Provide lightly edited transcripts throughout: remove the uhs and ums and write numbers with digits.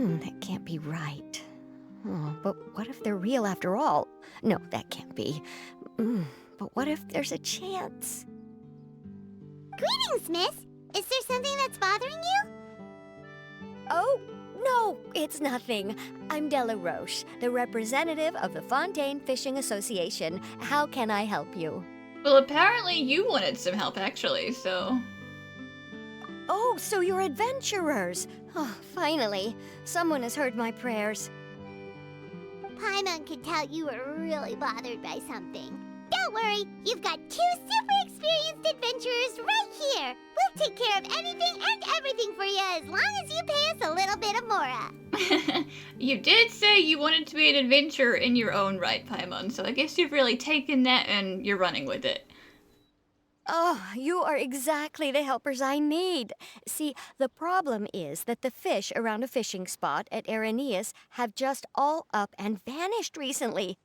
That can't be right. Oh, but what if they're real after all? No, that can't be. But what if there's a chance? Greetings, miss. Is there something that's bothering you? Oh, no, it's nothing. I'm Della Roche, the representative of the Fontaine Fishing Association. How can I help you? Well, apparently you wanted some help, actually, so... Oh, so you're adventurers. Oh, finally. Someone has heard my prayers. Paimon could tell you were really bothered by something. Don't worry, you've got 2 super experienced adventurers right here. We'll take care of anything and everything for you as long as you pay us a little bit of mora. You did say you wanted to be an adventurer in your own right, Paimon, so I guess you've really taken that and you're running with it. Oh, you are exactly the helpers I need. See, the problem is that the fish around a fishing spot at Araneus have just all up and vanished recently.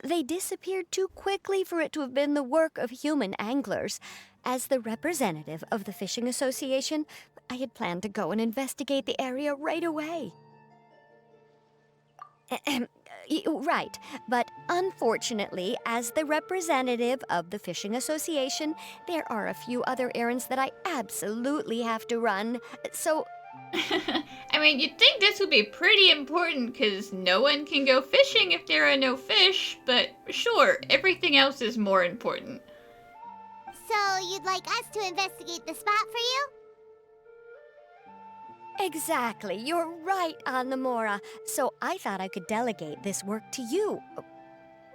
They disappeared too quickly for it to have been the work of human anglers. As the representative of the Fishing Association, I had planned to go and investigate the area right away. Right, but unfortunately, as the representative of the Fishing Association, there are a few other errands that I absolutely have to run, so... I mean, you'd think this would be pretty important, because no one can go fishing if there are no fish, but sure, everything else is more important. So you'd like us to investigate the spot for you? Exactly, you're right on the Mora. So I thought I could delegate this work to you.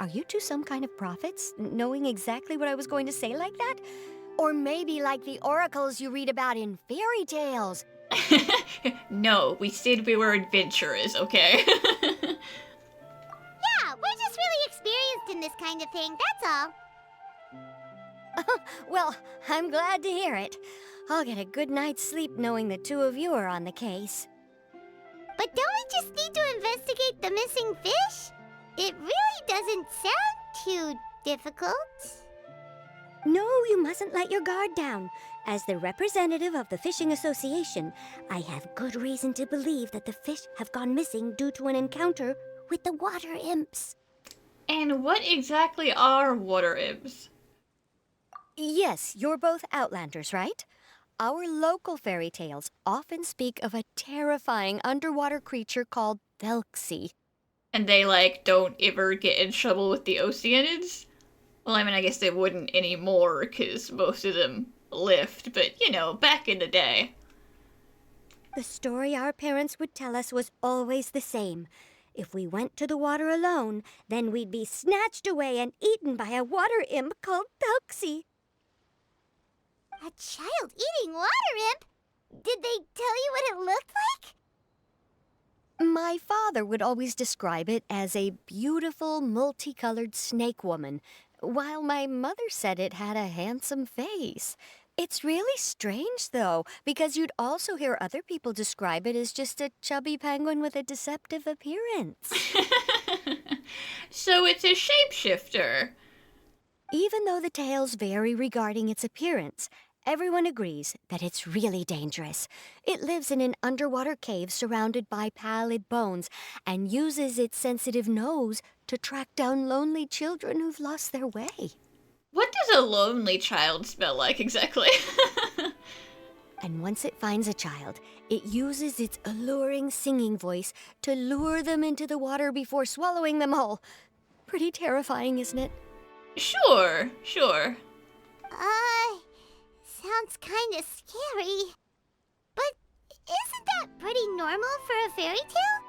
Are you two some kind of prophets, knowing exactly what I was going to say like that? Or maybe like the oracles you read about in fairy tales? No, we said we were adventurers, okay? Yeah, we're just really experienced in this kind of thing, that's all. Well, I'm glad to hear it. I'll get a good night's sleep knowing the two of you are on the case. But don't we just need to investigate the missing fish? It really doesn't sound too difficult. No, you mustn't let your guard down. As the representative of the Fishing Association, I have good reason to believe that the fish have gone missing due to an encounter with the water imps. And what exactly are water imps? Yes, you're both Outlanders, right? Our local fairy tales often speak of a terrifying underwater creature called Thelxie. And they, like, don't ever get in trouble with the Oceanids? Well, I mean, I guess they wouldn't anymore, because most of them lift, but, you know, back in the day. The story our parents would tell us was always the same. If we went to the water alone, then we'd be snatched away and eaten by a water imp called Thelxie. A child-eating water imp? Did they tell you what it looked like? My father would always describe it as a beautiful, multicolored snake woman, while my mother said it had a handsome face. It's really strange, though, because you'd also hear other people describe it as just a chubby penguin with a deceptive appearance. So it's a shapeshifter. Even though the tales vary regarding its appearance, everyone agrees that it's really dangerous. It lives in an underwater cave surrounded by pallid bones and uses its sensitive nose to track down lonely children who've lost their way. What does a lonely child smell like, exactly? And once it finds a child, it uses its alluring singing voice to lure them into the water before swallowing them all. Pretty terrifying, isn't it? Sure. Sounds kinda scary. But isn't that pretty normal for a fairy tale?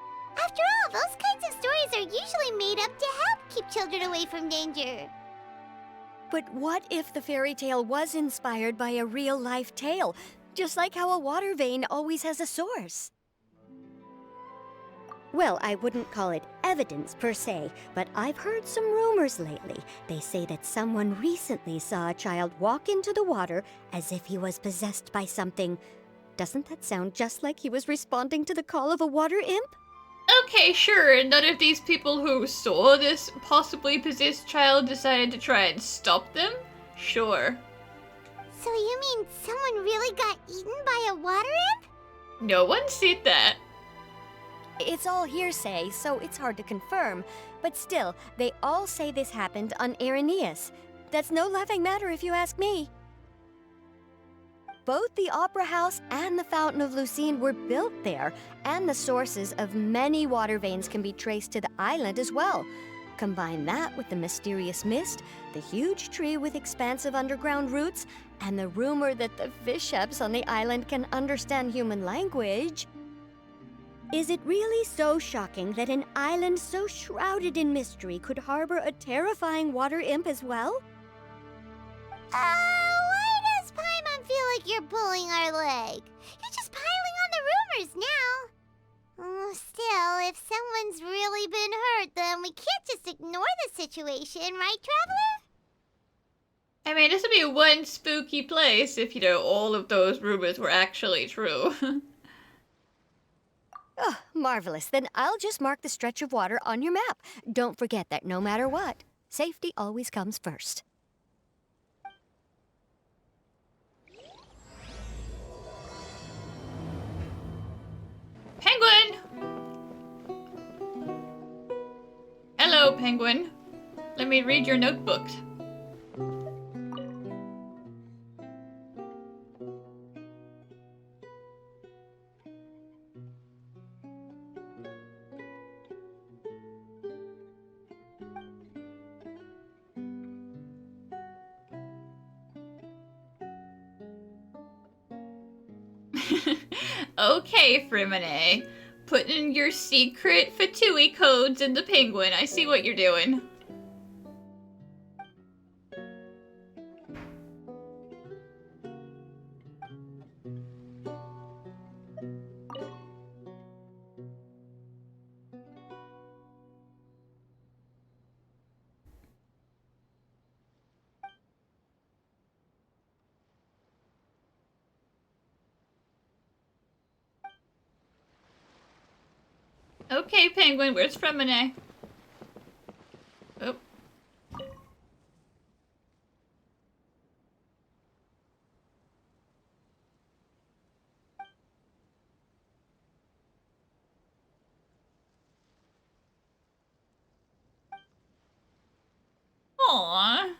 After all, those kinds of stories are usually made up to help keep children away from danger. But what if the fairy tale was inspired by a real-life tale, just like how a water vein always has a source? Well, I wouldn't call it evidence per se, but I've heard some rumors lately. They say that someone recently saw a child walk into the water as if he was possessed by something. Doesn't that sound just like he was responding to the call of a water imp? Okay, sure, none of these people who saw this possibly possessed child decided to try and stop them? Sure. So you mean someone really got eaten by a water imp? No one said that. It's all hearsay, so it's hard to confirm. But still, they all say this happened on Araneus. That's no laughing matter if you ask me. Both the Opera House and the Fountain of Lucine were built there, and the sources of many water veins can be traced to the island as well. Combine that with the mysterious mist, the huge tree with expansive underground roots, and the rumor that the fish-heps on the island can understand human language. Is it really so shocking that an island so shrouded in mystery could harbor a terrifying water imp as well? Why does Paimon feel like you're pulling our leg? You're just piling on the rumors now. Still, if someone's really been hurt, then we can't just ignore the situation, right, Traveler? I mean, this would be one spooky place if, all of those rumors were actually true. Oh, marvelous. Then I'll just mark the stretch of water on your map. Don't forget that no matter what, safety always comes first. Penguin! Hello, Penguin. Let me read your notebook. Okay, Freminet. Putting your secret Fatui codes in the Penguin. I see what you're doing. Okay, Penguin, where's Freminet? Oh. Aww.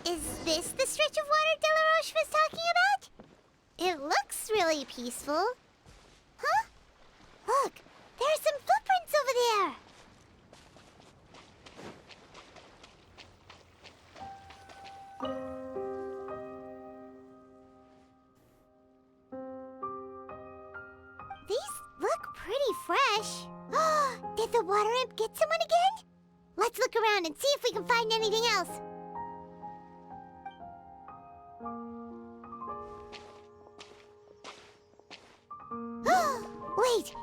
Is this the stretch of water Delaroche was talking about? It looks really peaceful. Huh? Look, there are some footprints over there. These look pretty fresh. Did the water imp get someone again? Let's look around and see if we can find anything else. Wait!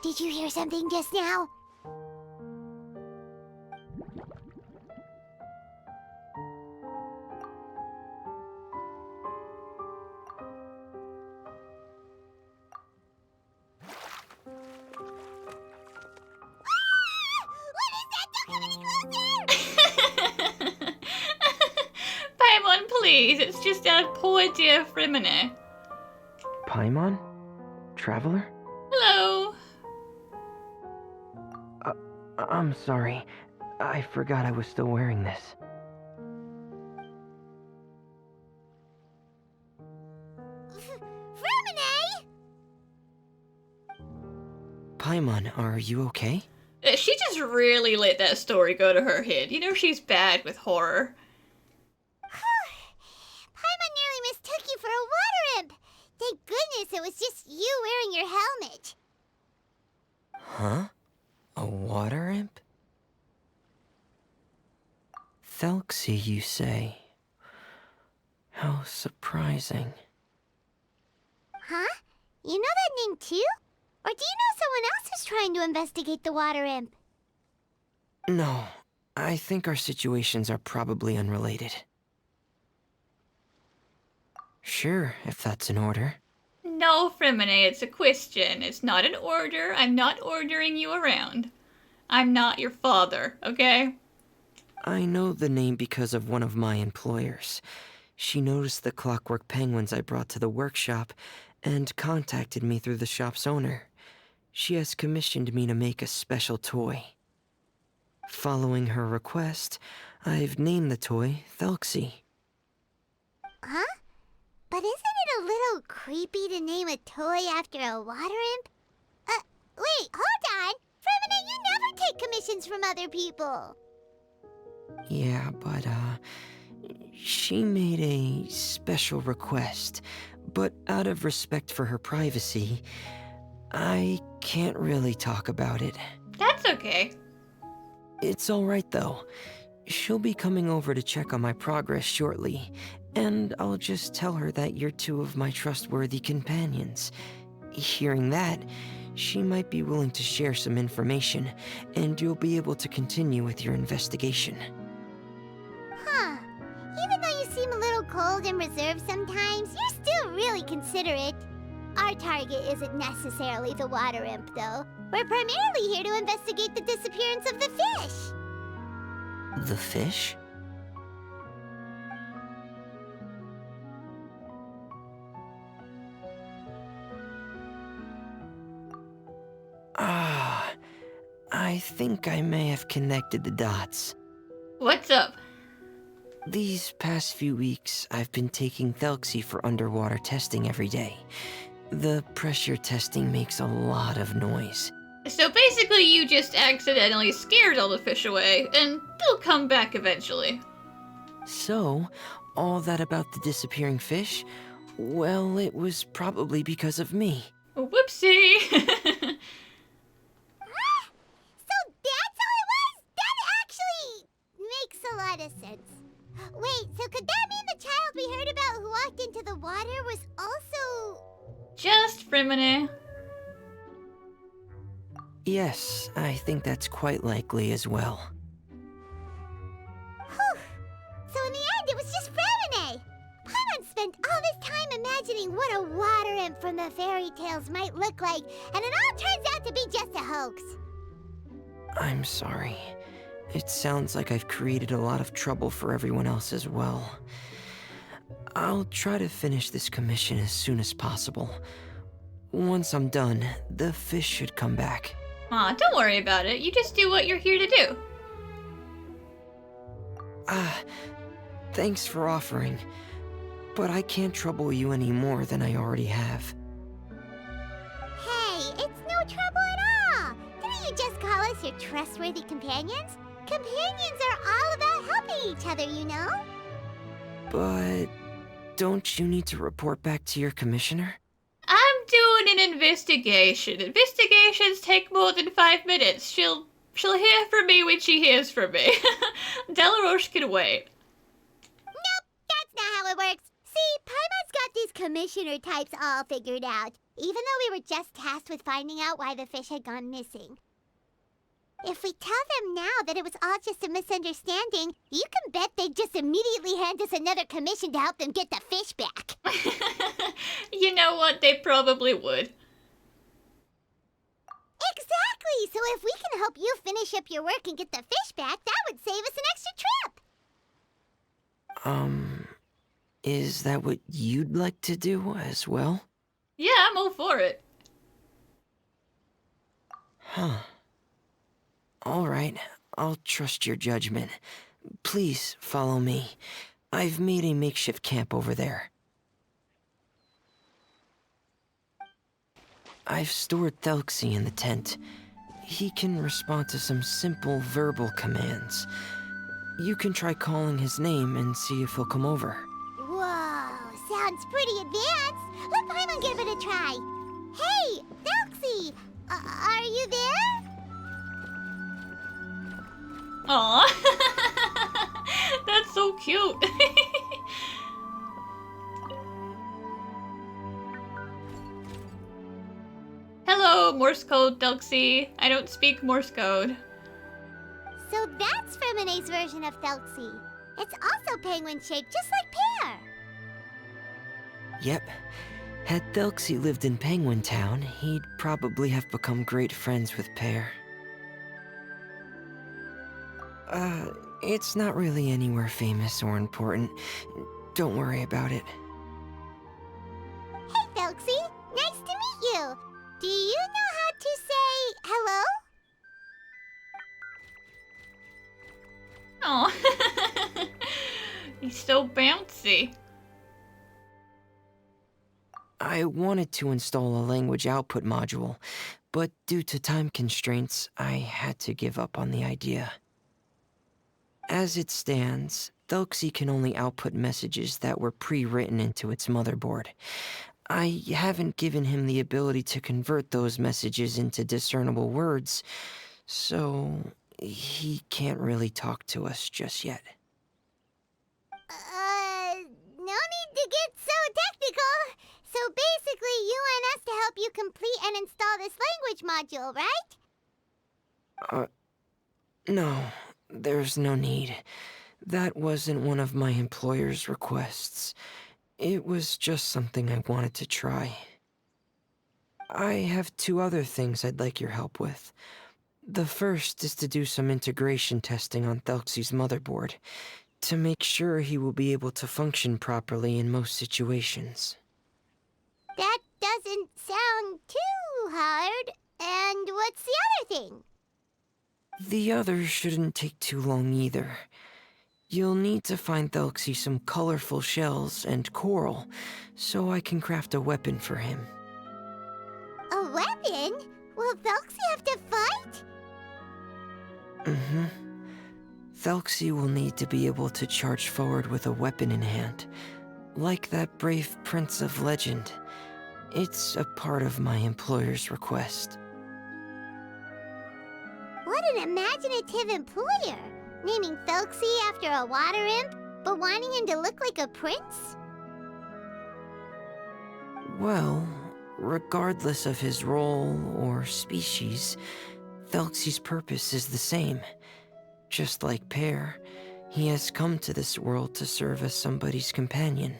Did you hear something just now? What is that? Don't get any closer! Paimon, please. It's just our poor dear Freminet. Paimon? Traveler? Hello. I'm sorry. I forgot I was still wearing this. Freminet! Paimon, are you okay? She just really let that story go to her head. She's bad with horror. Paimon nearly mistook you for a water imp. Thank goodness it was just you wearing your helmet. Huh? A water imp? Thelxie, you say? How surprising. Huh? You know that name too? Or do you know someone else is trying to investigate the water imp? No, I think our situations are probably unrelated. Sure, if that's in order. No, Freminet, it's a question. It's not an order. I'm not ordering you around. I'm not your father, okay? I know the name because of one of my employers. She noticed the clockwork penguins I brought to the workshop and contacted me through the shop's owner. She has commissioned me to make a special toy. Following her request, I've named the toy Thelxie. Huh? But isn't it a little creepy to name a toy after a water imp? Wait, hold on! Freminet, you never take commissions from other people! Yeah, but, she made a special request, but out of respect for her privacy, I can't really talk about it. That's okay. It's alright though. She'll be coming over to check on my progress shortly, and I'll just tell her that you're two of my trustworthy companions. Hearing that, she might be willing to share some information, and you'll be able to continue with your investigation. Huh. Even though you seem a little cold and reserved sometimes, you're still really considerate. Our target isn't necessarily the water imp, though. We're primarily here to investigate the disappearance of the fish. The fish? Ah, I think I may have connected the dots. What's up? These past few weeks, I've been taking Thelxie for underwater testing every day. The pressure testing makes a lot of noise. So basically you just accidentally scared all the fish away, and they'll come back eventually. So, all that about the disappearing fish? Well, it was probably because of me. Whoopsie! So that's all it was? That actually makes a lot of sense. Wait, so could that mean the child we heard about who walked into the water was also... Just Freminet. Yes, I think that's quite likely as well. Whew. So in the end, it was just Freminet. Paimon spent all this time imagining what a water imp from the fairy tales might look like, and it all turns out to be just a hoax. I'm sorry. It sounds like I've created a lot of trouble for everyone else as well. I'll try to finish this commission as soon as possible. Once I'm done, the fish should come back. Aw, don't worry about it. You just do what you're here to do. Thanks for offering. But I can't trouble you any more than I already have. Hey, it's no trouble at all. Didn't you just call us your trustworthy companions? Companions are all about helping each other, you know? But don't you need to report back to your commissioner? I'm doing an investigation. Investigations take more than 5 minutes. She'll hear from me when she hears from me. Delaroche can wait. Nope, that's not how it works. See, Paimon's got these commissioner types all figured out, even though we were just tasked with finding out why the fish had gone missing. If we tell them now that it was all just a misunderstanding, you can bet they'd just immediately hand us another commission to help them get the fish back. You know what? They probably would. Exactly! So if we can help you finish up your work and get the fish back, that would save us an extra trip! Is that what you'd like to do as well? Yeah, I'm all for it. Huh. Alright, I'll trust your judgment. Please follow me. I've made a makeshift camp over there. I've stored Thelxie in the tent. He can respond to some simple verbal commands. You can try calling his name and see if he'll come over. Whoa, sounds pretty advanced. Let Paimon give it a try. Hey, Thelxie, are you there? Aw. That's so cute. Hello, Morse code, Thelxie. I don't speak Morse code. So that's Freminet's version of Thelxie. It's also penguin-shaped, just like Pear. Yep. Had Thelxie lived in Penguin Town, he'd probably have become great friends with Pear. It's not really anywhere famous or important. Don't worry about it. Hey, Thelxie. Nice to meet you. Do you know how to say hello? Oh, he's so bouncy. I wanted to install a language output module, but due to time constraints, I had to give up on the idea. As it stands, Thelxie can only output messages that were pre-written into its motherboard. I haven't given him the ability to convert those messages into discernible words, so he can't really talk to us just yet. No need to get so technical. So basically, you want us to help you complete and install this language module, right? No, there's no need. That wasn't one of my employer's requests. It was just something I wanted to try. I have 2 other things I'd like your help with. The first is to do some integration testing on Thelxie's motherboard, to make sure he will be able to function properly in most situations. That doesn't sound too hard. And what's the other thing? The other shouldn't take too long either. You'll need to find Thelxie some colorful shells and coral, so I can craft a weapon for him. A weapon? Will Thelxie have to fight? Mm-hmm. Thelxie will need to be able to charge forward with a weapon in hand, like that brave prince of legend. It's a part of my employer's request. What an imaginative employer! Naming Thelxie after a water imp, but wanting him to look like a prince? Well, regardless of his role or species, Thelxie's purpose is the same. Just like Pear, he has come to this world to serve as somebody's companion.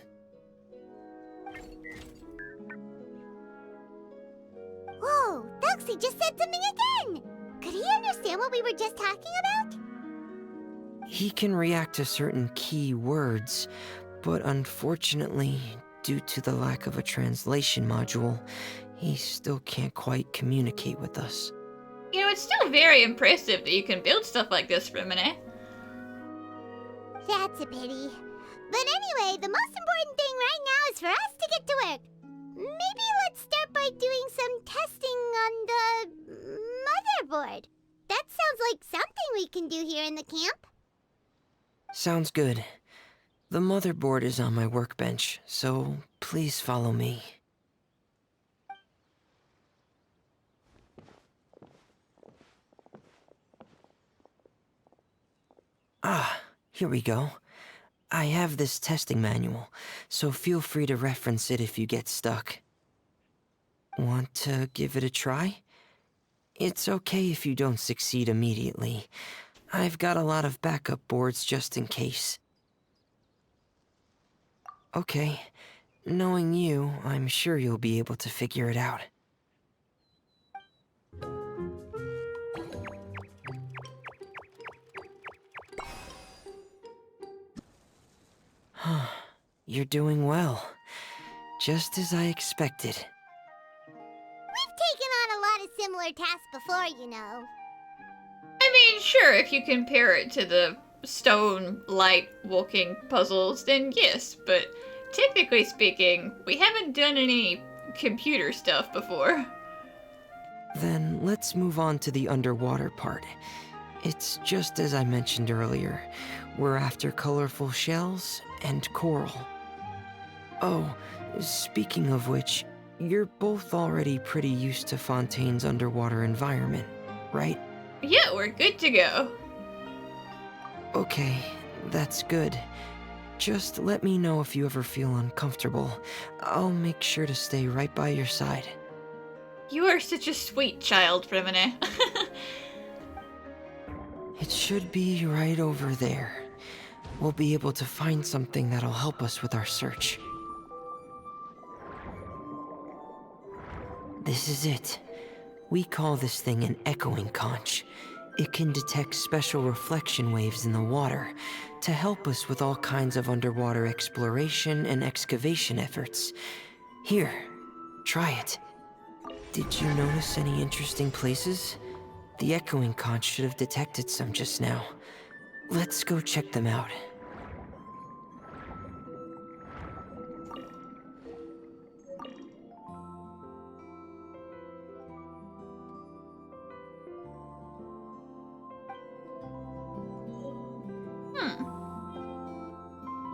Whoa, Thelxie just said something again! Could he understand what we were just talking about? He can react to certain key words, but unfortunately, due to the lack of a translation module, he still can't quite communicate with us. You know, it's still very impressive that you can build stuff like this, Freminet. That's a pity. But anyway, the most important thing right now is for us to get to work. Maybe let's start by doing some testing on the motherboard. That sounds like something we can do here in the camp. Sounds good. The motherboard is on my workbench, so please follow me. Ah, here we go. I have this testing manual, so feel free to reference it if you get stuck. Want to give it a try? It's okay if you don't succeed immediately. I've got a lot of backup boards just in case. Okay, knowing you, I'm sure you'll be able to figure it out. You're doing well. Just as I expected. We've taken on a lot of similar tasks before, you know. I mean, sure, if you compare it to the stone light walking puzzles, then yes, but technically speaking, we haven't done any computer stuff before. Then let's move on to the underwater part. It's just as I mentioned earlier. We're after colorful shells and coral. Oh, speaking of which, you're both already pretty used to Fontaine's underwater environment, right? Yeah, we're good to go. Okay, that's good. Just let me know if you ever feel uncomfortable. I'll make sure to stay right by your side. You are such a sweet child, Freminet. It should be right over there. We'll be able to find something that'll help us with our search. This is it. We call this thing an echoing conch. It can detect special reflection waves in the water to help us with all kinds of underwater exploration and excavation efforts. Here, try it. Did you notice any interesting places? The echoing conch should have detected some just now. Let's go check them out.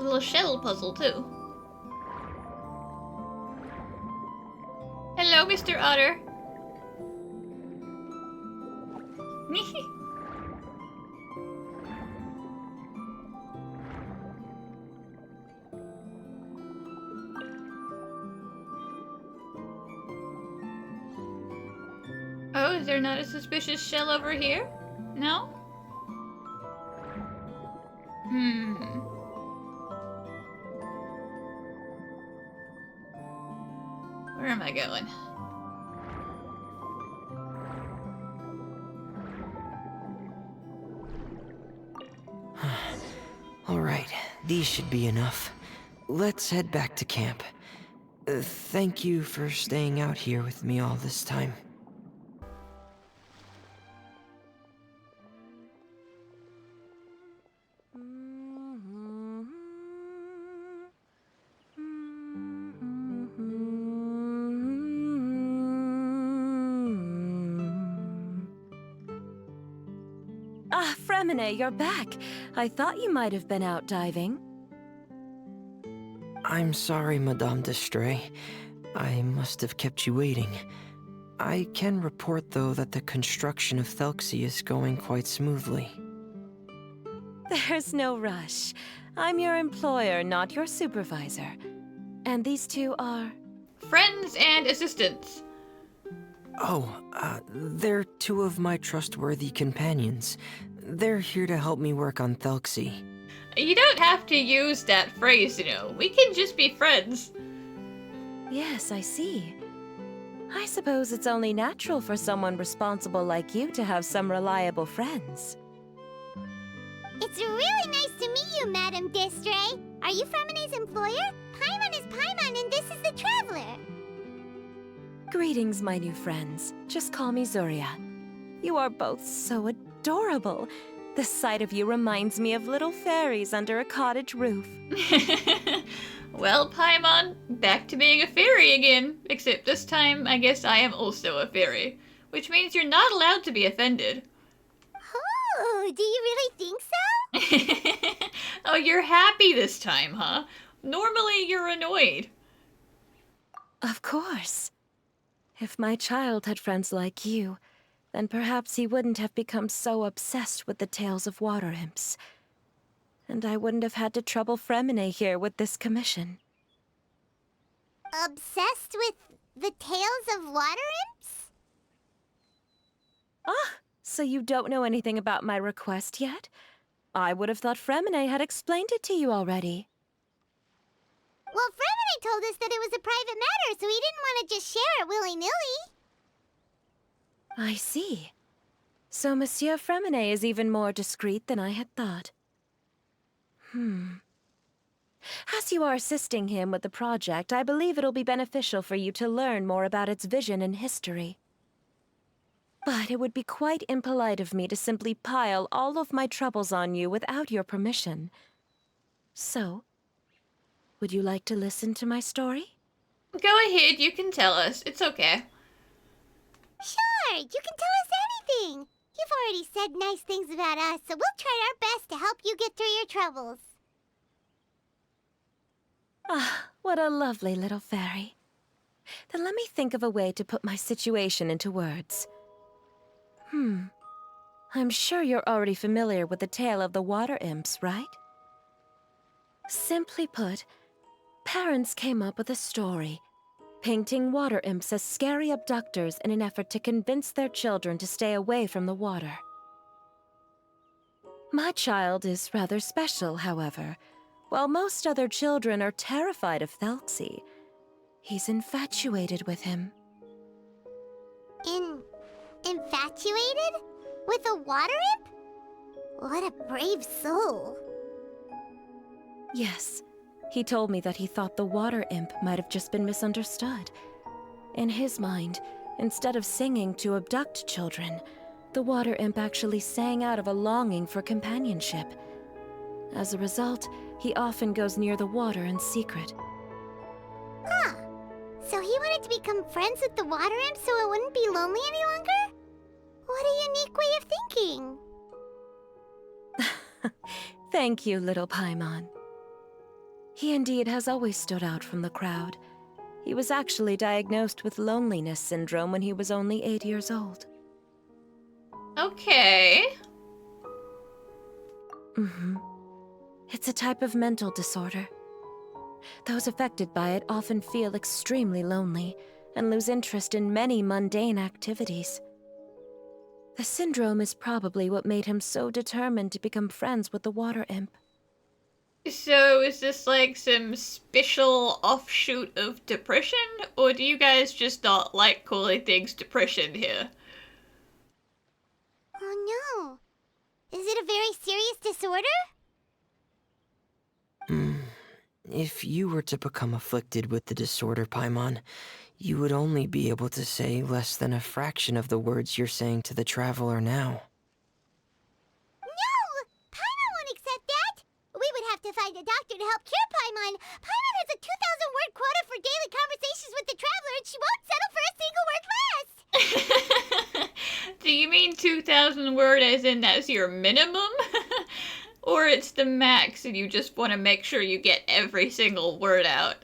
A little shell puzzle, too. Hello, Mr. Otter. Oh, is there not a suspicious shell over here? No? Where am I going? Alright, these should be enough. Let's head back to camp. Thank you for staying out here with me all this time. Ah, Freminet, you're back. I thought you might have been out diving. I'm sorry, Madame d'Estray. I must have kept you waiting. I can report, though, that the construction of Thelxie is going quite smoothly. There's no rush. I'm your employer, not your supervisor. And these two are... Friends and assistants. Oh, they're two of my trustworthy companions. They're here to help me work on Thelxie. You don't have to use that phrase, you know. We can just be friends. Yes, I see. I suppose it's only natural for someone responsible like you to have some reliable friends. It's really nice to meet you, Madame d'Estray. Are you Freminet's employer? Paimon is Paimon, and this is the Traveler. Greetings, my new friends. Just call me Zuria. You are both so adorable. The sight of you reminds me of little fairies under a cottage roof. Well, Paimon, back to being a fairy again. Except this time, I guess I am also a fairy. Which means you're not allowed to be offended. Oh, do you really think so? Oh, you're happy this time, huh? Normally, you're annoyed. Of course. If my child had friends like you, then perhaps he wouldn't have become so obsessed with the tales of water imps. And I wouldn't have had to trouble Freminet here with this commission. Obsessed with the tales of water imps? Ah, so you don't know anything about my request yet? I would have thought Freminet had explained it to you already. Well, Freminet told us that it was a private matter, so he didn't want to just share it willy-nilly. I see. So Monsieur Freminet is even more discreet than I had thought. As you are assisting him with the project, I believe it'll be beneficial for you to learn more about its vision and history. But it would be quite impolite of me to simply pile all of my troubles on you without your permission. So, would you like to listen to my story? Go ahead, you can tell us. It's okay. Sure, you can tell us anything. You've already said nice things about us, so we'll try our best to help you get through your troubles. Ah, what a lovely little fairy. Then let me think of a way to put my situation into words. I'm sure you're already familiar with the tale of the water imps, right? Simply put, parents came up with a story, painting water imps as scary abductors in an effort to convince their children to stay away from the water. My child is rather special, however. While most other children are terrified of Thelxie, he's infatuated with him. Infatuated? With a water imp? What a brave soul. Yes. He told me that he thought the water imp might have just been misunderstood. In his mind, instead of singing to abduct children, the water imp actually sang out of a longing for companionship. As a result, he often goes near the water in secret. Huh. So he wanted to become friends with the water imp so it wouldn't be lonely any longer? What a unique way of thinking. Thank you, little Paimon. He indeed has always stood out from the crowd. He was actually diagnosed with loneliness syndrome when he was only 8 years old. Okay. It's a type of mental disorder. Those affected by it often feel extremely lonely and lose interest in many mundane activities. The syndrome is probably what made him so determined to become friends with the water imp. So is this like some special offshoot of depression? Or do you guys just not like calling things depression here? Oh no. Is it a very serious disorder? If you were to become afflicted with the disorder, Paimon, you would only be able to say less than a fraction of the words you're saying to the traveler now. No! Paimon won't accept that! We would have to find a doctor to help cure Paimon. Paimon has a 2,000-word quota for daily conversations with the traveler, and she won't settle for a single word less! Do you mean 2,000 word as in that's your minimum? Or it's the max and you just want to make sure you get every single word out?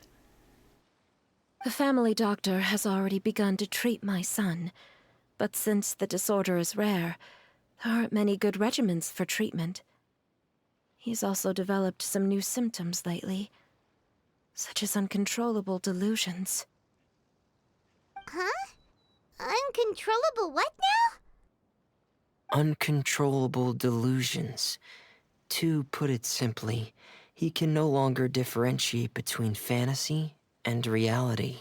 The family doctor has already begun to treat my son, but since the disorder is rare, there aren't many good regimens for treatment. He's also developed some new symptoms lately, such as uncontrollable delusions. Huh? Uncontrollable what now? Uncontrollable delusions. To put it simply, he can no longer differentiate between fantasy and reality,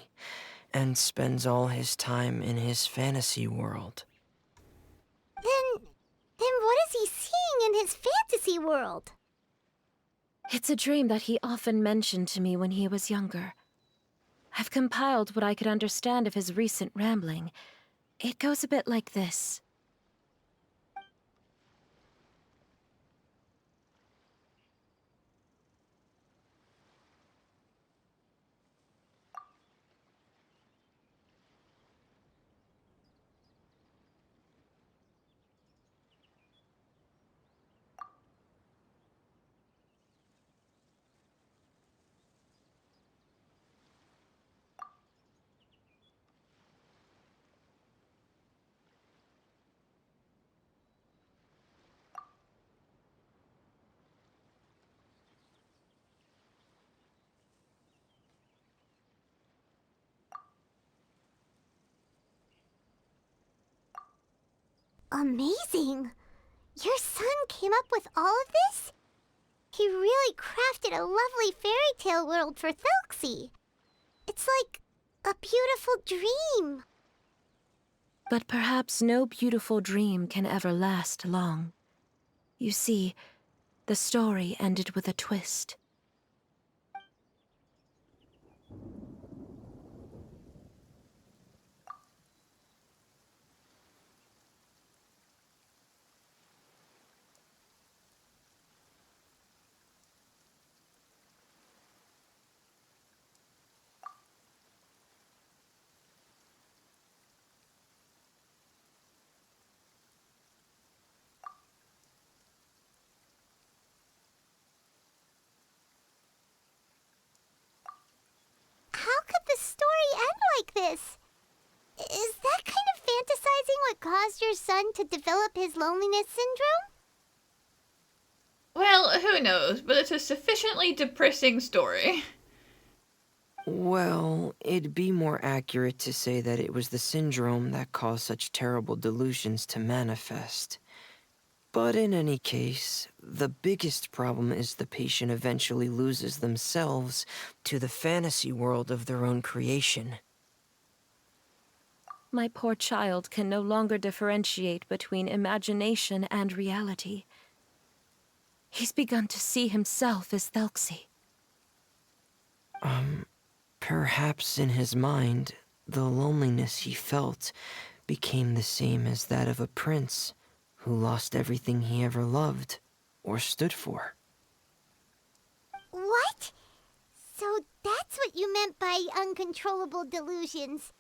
and spends all his time in his fantasy world. Then what is he seeing in his fantasy world? It's a dream that he often mentioned to me when he was younger. I've compiled what I could understand of his recent rambling. It goes a bit like this. Amazing! Your son came up with all of this? He really crafted a lovely fairy tale world for Thelxie. It's like a beautiful dream. But perhaps no beautiful dream can ever last long. You see, the story ended with a twist. How could the story end like this? Is that kind of fantasizing what caused your son to develop his loneliness syndrome? Well, who knows, but it's a sufficiently depressing story. Well, it'd be more accurate to say that it was the syndrome that caused such terrible delusions to manifest. But in any case, the biggest problem is the patient eventually loses themselves to the fantasy world of their own creation. My poor child can no longer differentiate between imagination and reality. He's begun to see himself as Thelxie. Perhaps in his mind, the loneliness he felt became the same as that of a prince who lost everything he ever loved or stood for. What? So that's what you meant by uncontrollable delusions.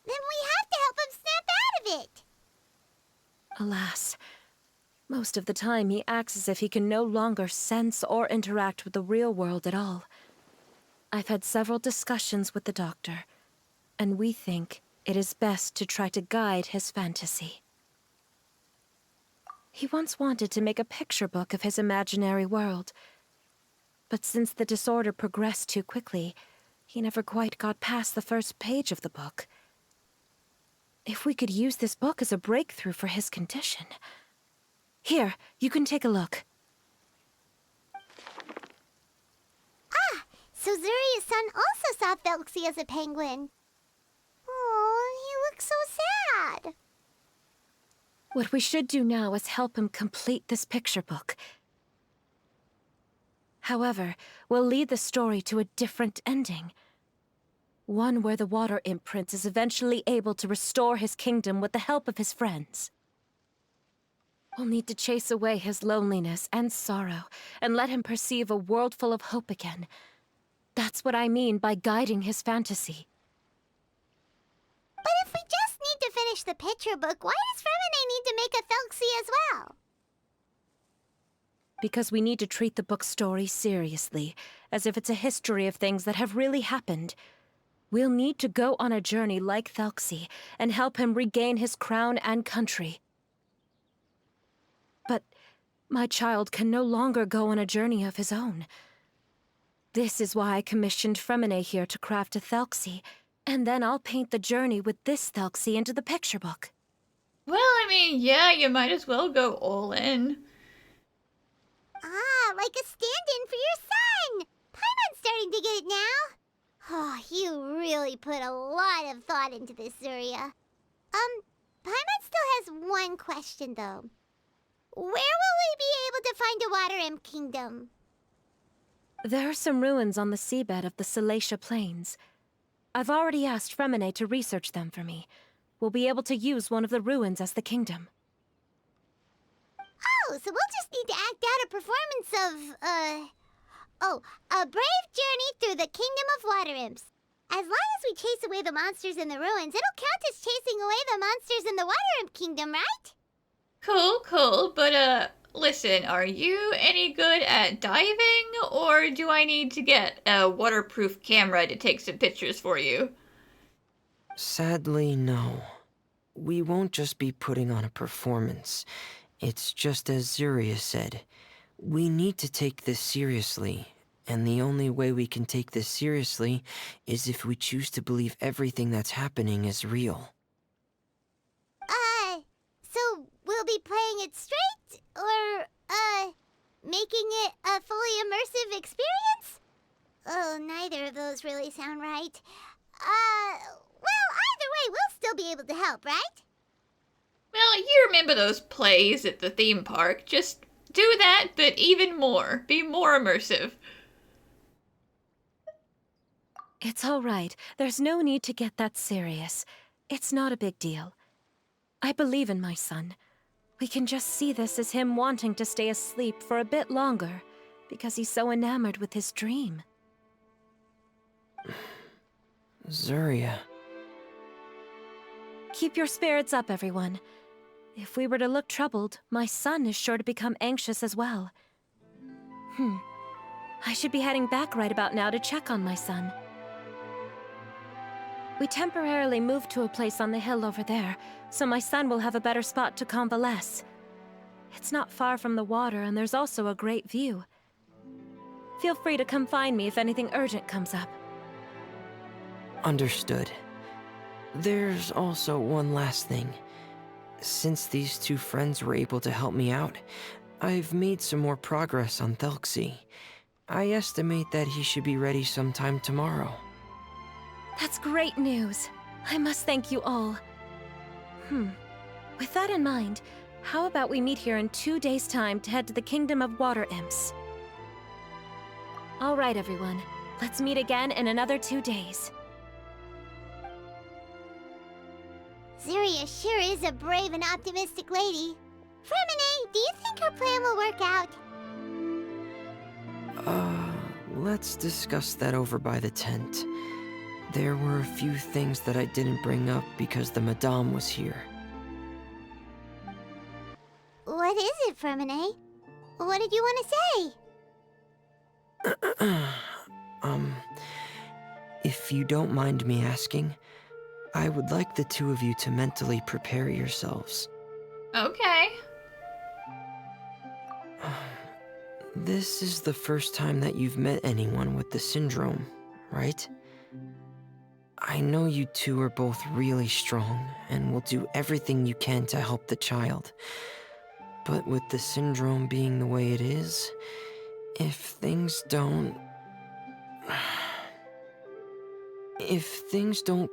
Then we have to help him snap out of it. Alas, most of the time he acts as if he can no longer sense or interact with the real world at all. I've had several discussions with the doctor, and we think it is best to try to guide his fantasy. He once wanted to make a picture book of his imaginary world, but since the disorder progressed too quickly, he never quite got past the first page of the book. If we could use this book as a breakthrough for his condition... Here, you can take a look. So Zuria's son also saw Thelxie as a penguin. Oh, he looks so sad. What we should do now is help him complete this picture book. However, we'll lead the story to a different ending. One where the Water Imp Prince is eventually able to restore his kingdom with the help of his friends. We'll need to chase away his loneliness and sorrow, and let him perceive a world full of hope again. That's what I mean by guiding his fantasy. But if we just need to finish the picture book, why does Freminet need to make a Thelxie as well? Because we need to treat the book's story seriously, as if it's a history of things that have really happened. We'll need to go on a journey like Thelxie, and help him regain his crown and country. But my child can no longer go on a journey of his own. This is why I commissioned Freminet here to craft a Thelxie, and then I'll paint the journey with this Thelxie into the picture book. Well, I mean, yeah, you might as well go all in. Ah, like a stand-in for your son! Paimon's starting to get it now. Oh, you really put a lot of thought into this, Zuria. Paimon still has one question, though. Where will we be able to find a Water Imp Kingdom? There are some ruins on the seabed of the Salacia Plains. I've already asked Freminet to research them for me. We'll be able to use one of the ruins as the kingdom. Oh, so we'll just need to act out a performance of, a brave journey through the Kingdom of Water Imps. As long as we chase away the monsters in the ruins, it'll count as chasing away the monsters in the Water Imp Kingdom, right? Cool, but listen, are you any good at diving, or do I need to get a waterproof camera to take some pictures for you? Sadly, no. We won't just be putting on a performance. It's just as Zuria said. We need to take this seriously, and the only way we can take this seriously is if we choose to believe everything that's happening is real. So we'll be playing it straight, or, making it a fully immersive experience? Oh, neither of those really sound right. Well, either way, we'll still be able to help, right? Well, you remember those plays at the theme park. Just do that, but even more. Be more immersive. It's all right. There's no need to get that serious. It's not a big deal. I believe in my son. We can just see this as him wanting to stay asleep for a bit longer, because he's so enamored with his dream. Zuria. Keep your spirits up, everyone. If we were to look troubled, my son is sure to become anxious as well. I should be heading back right about now to check on my son. We temporarily moved to a place on the hill over there, so my son will have a better spot to convalesce. It's not far from the water, and there's also a great view. Feel free to come find me if anything urgent comes up. Understood. There's also one last thing. Since these two friends were able to help me out, I've made some more progress on Thelxie. I estimate that he should be ready sometime tomorrow. That's great news. I must thank you all. With that in mind, how about we meet here in 2 days' time to head to the Kingdom of Water Imps? All right, everyone. Let's meet again in another 2 days. Zeria sure is a brave and optimistic lady. Freminet, do you think her plan will work out? Let's discuss that over by the tent. There were a few things that I didn't bring up because the Madame was here. What is it, Freminet? What did you want to say? If you don't mind me asking, I would like the two of you to mentally prepare yourselves. Okay. This is the first time that you've met anyone with the syndrome, right? I know you two are both really strong and will do everything you can to help the child. But with the syndrome being the way it is, if things don't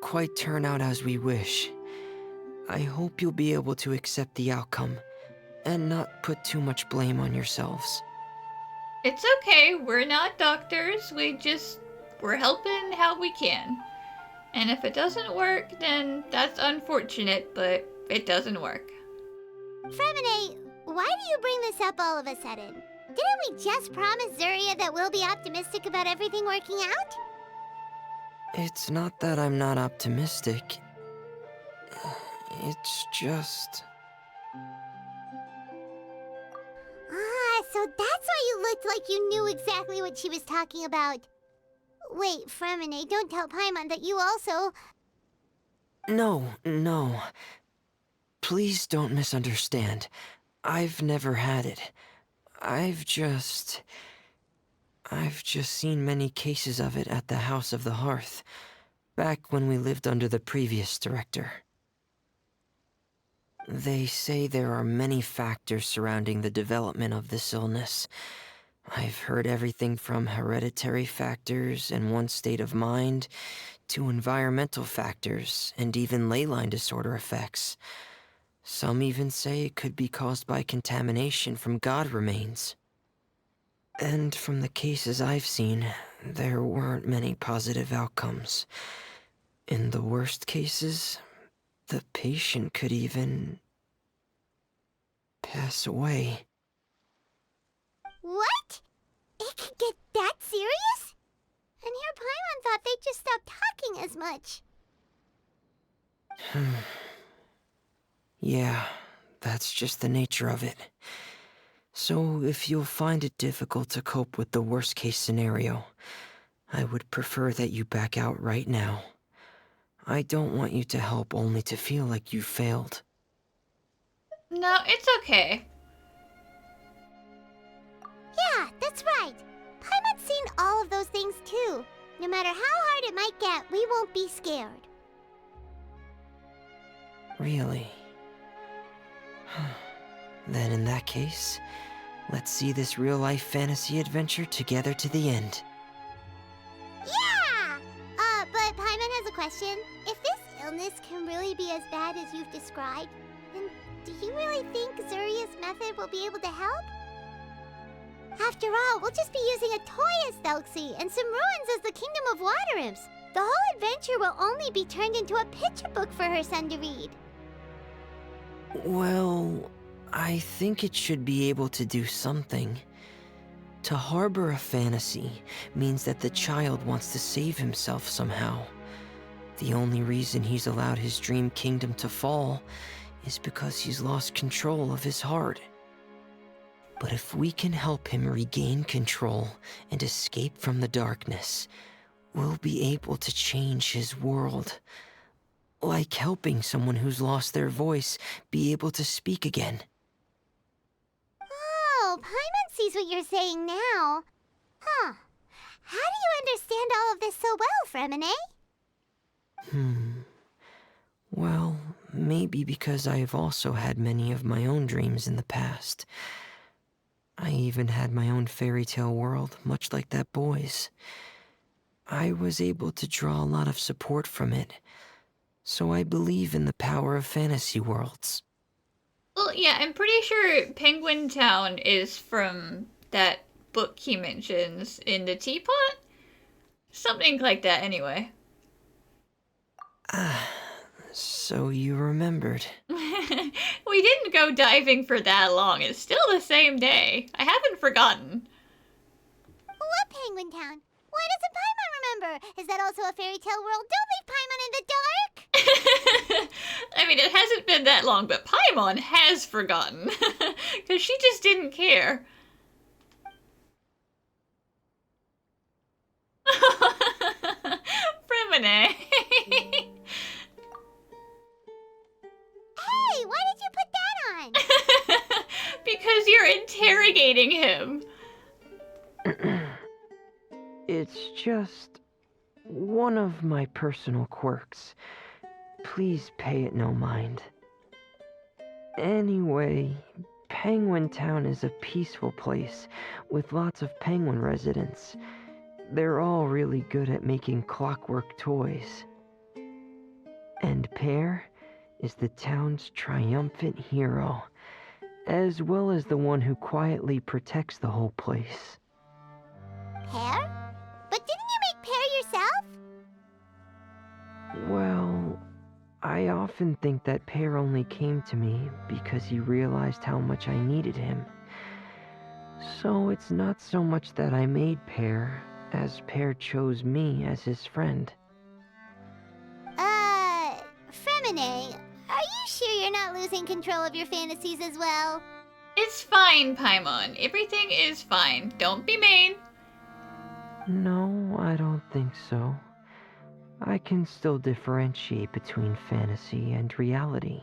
quite turn out as we wish, I hope you'll be able to accept the outcome and not put too much blame on yourselves. It's okay. We're not doctors. We're helping how we can. And if it doesn't work, then that's unfortunate, but it doesn't work. Freminet, why do you bring this up all of a sudden? Didn't we just promise Zeria that we'll be optimistic about everything working out? It's not that I'm not optimistic. It's just... So that's why you looked like you knew exactly what she was talking about. Wait, Freminet, don't tell Paimon that you also... No. Please don't misunderstand. I've never had it. I've just seen many cases of it at the House of the Hearth, back when we lived under the previous director. They say there are many factors surrounding the development of this illness. I've heard everything from hereditary factors and one's state of mind, to environmental factors, and even ley line disorder effects. Some even say it could be caused by contamination from god remains. And from the cases I've seen, there weren't many positive outcomes. In the worst cases, the patient could even pass away. What? It could get that serious? And here Paimon thought they'd just stop talking as much. Yeah, that's just the nature of it. So if you'll find it difficult to cope with the worst case scenario, I would prefer that you back out right now. I don't want you to help only to feel like you failed. No, it's okay. Yeah, that's right. Paimon's seen all of those things too. No matter how hard it might get, we won't be scared. Really? Then in that case, let's see this real-life fantasy adventure together to the end. Yeah! But Paimon has a question. If this illness can really be as bad as you've described, then do you really think Zuria's method will be able to help? After all, we'll just be using a toy as Thelxie and some ruins as the Kingdom of Water Imps. The whole adventure will only be turned into a picture book for her son to read. Well, I think it should be able to do something. To harbor a fantasy means that the child wants to save himself somehow. The only reason he's allowed his dream kingdom to fall is because he's lost control of his heart. But if we can help him regain control and escape from the darkness, we'll be able to change his world. Like helping someone who's lost their voice be able to speak again. Oh, Paimon sees what you're saying now. Huh. How do you understand all of this so well, Freminet? Well, maybe because I have also had many of my own dreams in the past. I even had my own fairy tale world, much like that boy's. I was able to draw a lot of support from it, so I believe in the power of fantasy worlds. Well, yeah, I'm pretty sure Penguin Town is from that book he mentions in the teapot? Something like that, anyway. Ah, so you remembered. We didn't go diving for that long. It's still the same day. I haven't forgotten. What Penguin Town? Why doesn't Paimon remember? Is that also a fairy tale world? Don't leave Paimon in the dark! I mean, it hasn't been that long, but Paimon has forgotten. Because she just didn't care. Freminet. Hey, why did you put that on? Because you're interrogating him. It's just one of my personal quirks. Please pay it no mind. Anyway, Penguin Town is a peaceful place with lots of penguin residents. They're all really good at making clockwork toys. And Pear is the town's triumphant hero, as well as the one who quietly protects the whole place. Pear? But didn't you make Pear yourself? Well, I often think that Pear only came to me because he realized how much I needed him. So it's not so much that I made Pear, as Pear chose me as his friend. Freminet, are you sure you're not losing control of your fantasies as well? It's fine, Paimon. Everything is fine. Don't be mean. No, I don't think so. I can still differentiate between fantasy and reality.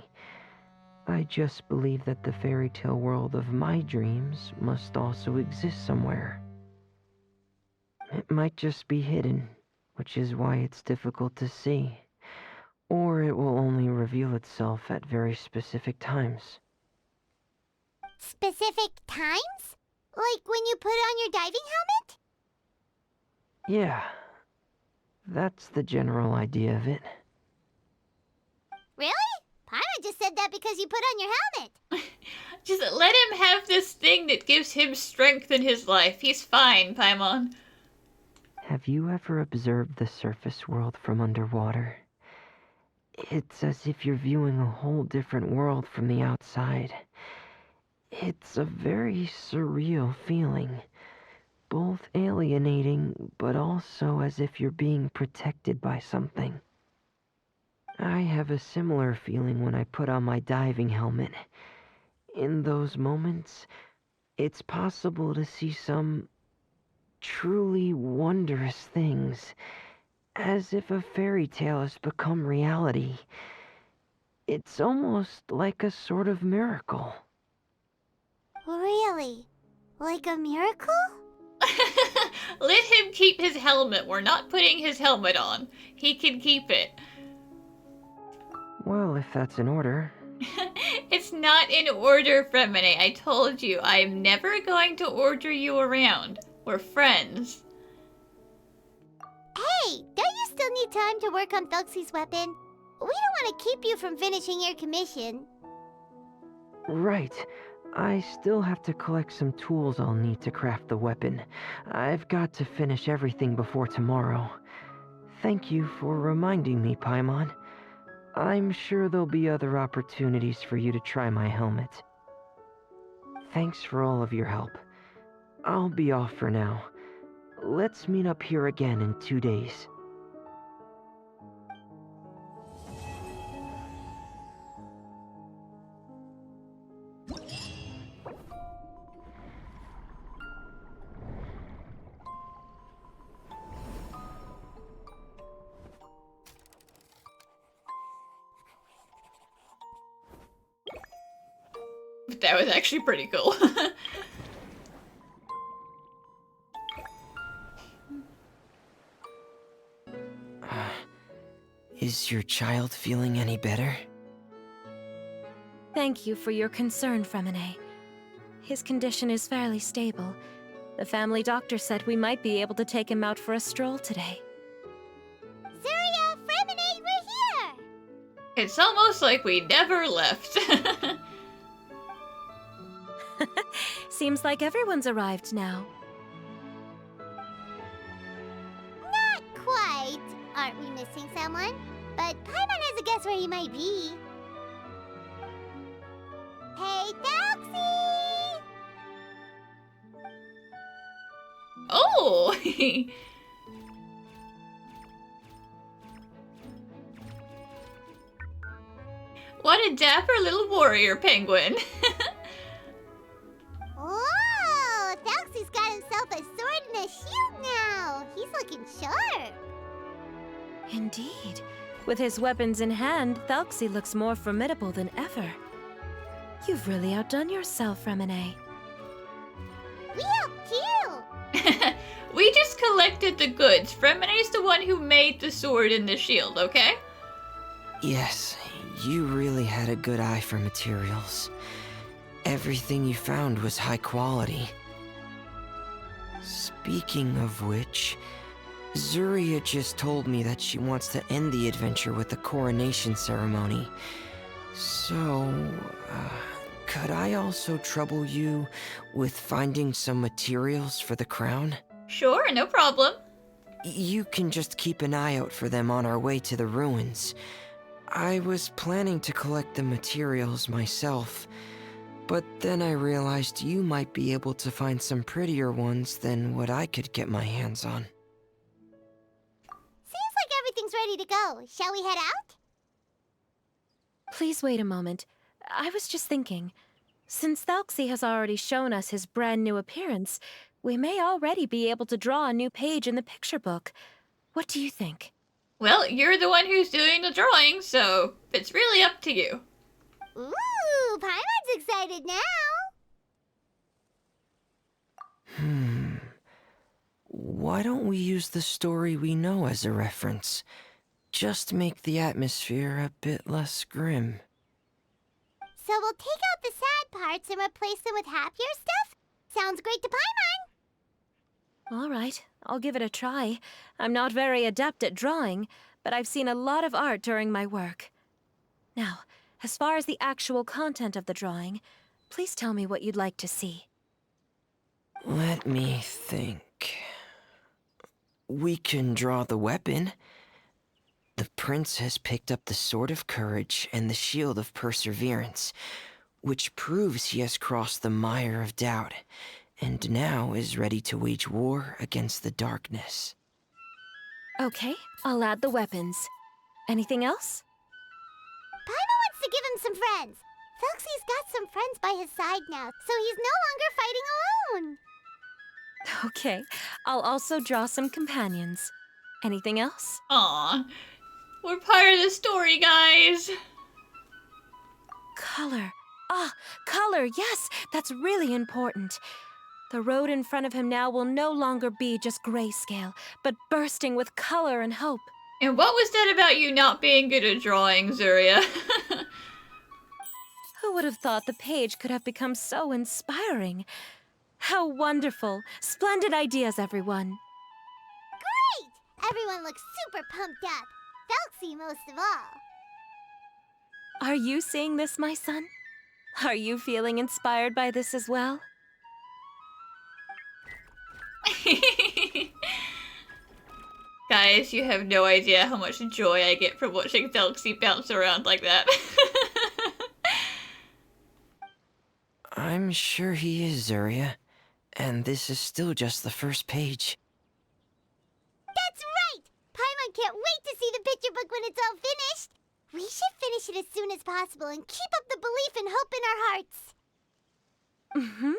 I just believe that the fairy tale world of my dreams must also exist somewhere. It might just be hidden, which is why it's difficult to see. Or it will only reveal itself at very specific times. Specific times? Like when you put on your diving helmet? Yeah, that's the general idea of it. Really? Paimon just said that because you put on your helmet. Just let him have this thing that gives him strength in his life. He's fine, Paimon. Have you ever observed the surface world from underwater? It's as if you're viewing a whole different world from the outside. It's a very surreal feeling. Both alienating, but also as if you're being protected by something. I have a similar feeling when I put on my diving helmet. In those moments, it's possible to see some truly wondrous things, as if a fairy tale has become reality. It's almost like a sort of miracle. Really? Like a miracle? Let him keep his helmet. We're not putting his helmet on. He can keep it. Well, if that's in order. It's not in order, Freminet. I told you, I'm never going to order you around. We're friends. Hey, don't you still need time to work on Thelxie's weapon? We don't want to keep you from finishing your commission. Right. I still have to collect some tools I'll need to craft the weapon. I've got to finish everything before tomorrow. Thank you for reminding me, Paimon. I'm sure there'll be other opportunities for you to try my helmet. Thanks for all of your help. I'll be off for now. Let's meet up here again in 2 days. That was actually pretty cool. Is your child feeling any better? Thank you for your concern, Freminet. His condition is fairly stable. The family doctor said we might be able to take him out for a stroll today. Surya, Freminet, we're here! It's almost like we never left. Seems like everyone's arrived now. Not quite. Aren't we missing someone? But Paimon has a guess where he might be. Hey, Thelxie! Oh! What a dapper little warrior penguin. Oh, Thelxie's got himself a sword and a shield now. He's looking sharp. Indeed. With his weapons in hand, Thelxie looks more formidable than ever. You've really outdone yourself, Freminet. We helped too. We just collected the goods. Freminet's the one who made the sword and the shield, okay? Yes, you really had a good eye for materials. Everything you found was high quality. Speaking of which, Zuria just told me that she wants to end the adventure with the coronation ceremony. So, could I also trouble you with finding some materials for the crown? Sure, no problem. You can just keep an eye out for them on our way to the ruins. I was planning to collect the materials myself, but then I realized you might be able to find some prettier ones than what I could get my hands on. Seems like everything's ready to go. Shall we head out? Please wait a moment. I was just thinking. Since Thelxie has already shown us his brand new appearance, we may already be able to draw a new page in the picture book. What do you think? Well, you're the one who's doing the drawing, so it's really up to you. Ooh, Paimon's excited now. Why don't we use the story we know as a reference? Just make the atmosphere a bit less grim. So we'll take out the sad parts and replace them with happier stuff? Sounds great to Paimon. All right, I'll give it a try. I'm not very adept at drawing, but I've seen a lot of art during my work. Now, as far as the actual content of the drawing, please tell me what you'd like to see. Let me think. We can draw the weapon. The prince has picked up the Sword of Courage and the Shield of Perseverance, which proves he has crossed the mire of doubt, and now is ready to wage war against the darkness. Okay, I'll add the weapons. Anything else? Paimon wants to give him some friends. Thelxie's got some friends by his side now, so he's no longer fighting alone. Okay, I'll also draw some companions. Anything else? Aw, we're part of the story, guys. Color. Ah, color, yes, that's really important. The road in front of him now will no longer be just grayscale, but bursting with color and hope. And what was that about you not being good at drawing, Zuria? Who would have thought the page could have become so inspiring? How wonderful! Splendid ideas, everyone. Great! Everyone looks super pumped up. Thelxie most of all. Are you seeing this, my son? Are you feeling inspired by this as well? Guys, you have no idea how much joy I get from watching Thelxie bounce around like that. I'm sure he is, Zuria. And this is still just the first page. That's right! Paimon can't wait to see the picture book when it's all finished. We should finish it as soon as possible and keep up the belief and hope in our hearts. Mm-hmm.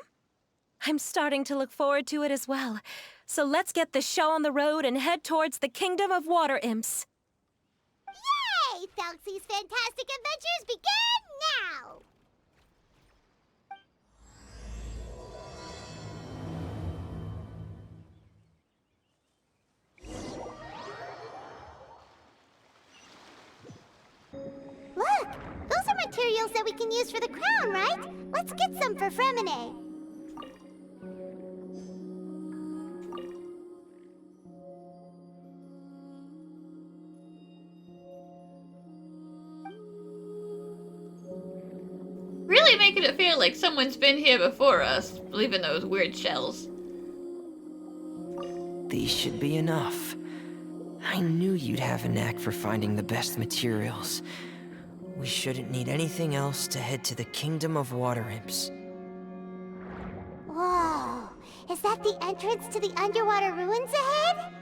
I'm starting to look forward to it as well. So let's get the show on the road and head towards the Kingdom of Water Imps. Yay! Thelxie's fantastic adventures begin now! Look! Those are materials that we can use for the crown, right? Let's get some for Freminet. making it feel like someone's been here before us, leaving those weird shells. These should be enough. I knew you'd have a knack for finding the best materials. We shouldn't need anything else to head to the Kingdom of Water Imps. Whoa! Is that the entrance to the underwater ruins ahead?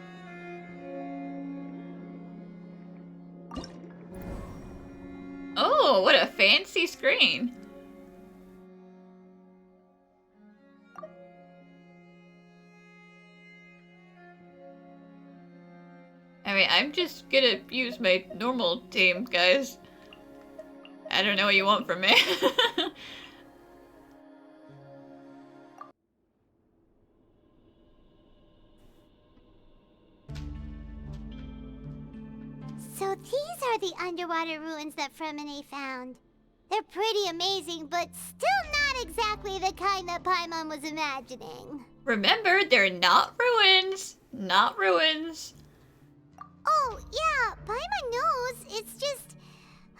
Oh, what a fancy screen. I mean, I'm just gonna use my normal team, guys. I don't know what you want from me. So these are the underwater ruins that Freminet found. They're pretty amazing, but still not exactly the kind that Paimon was imagining. Remember, they're not ruins. Not ruins. Oh, yeah, Paimon knows. It's just...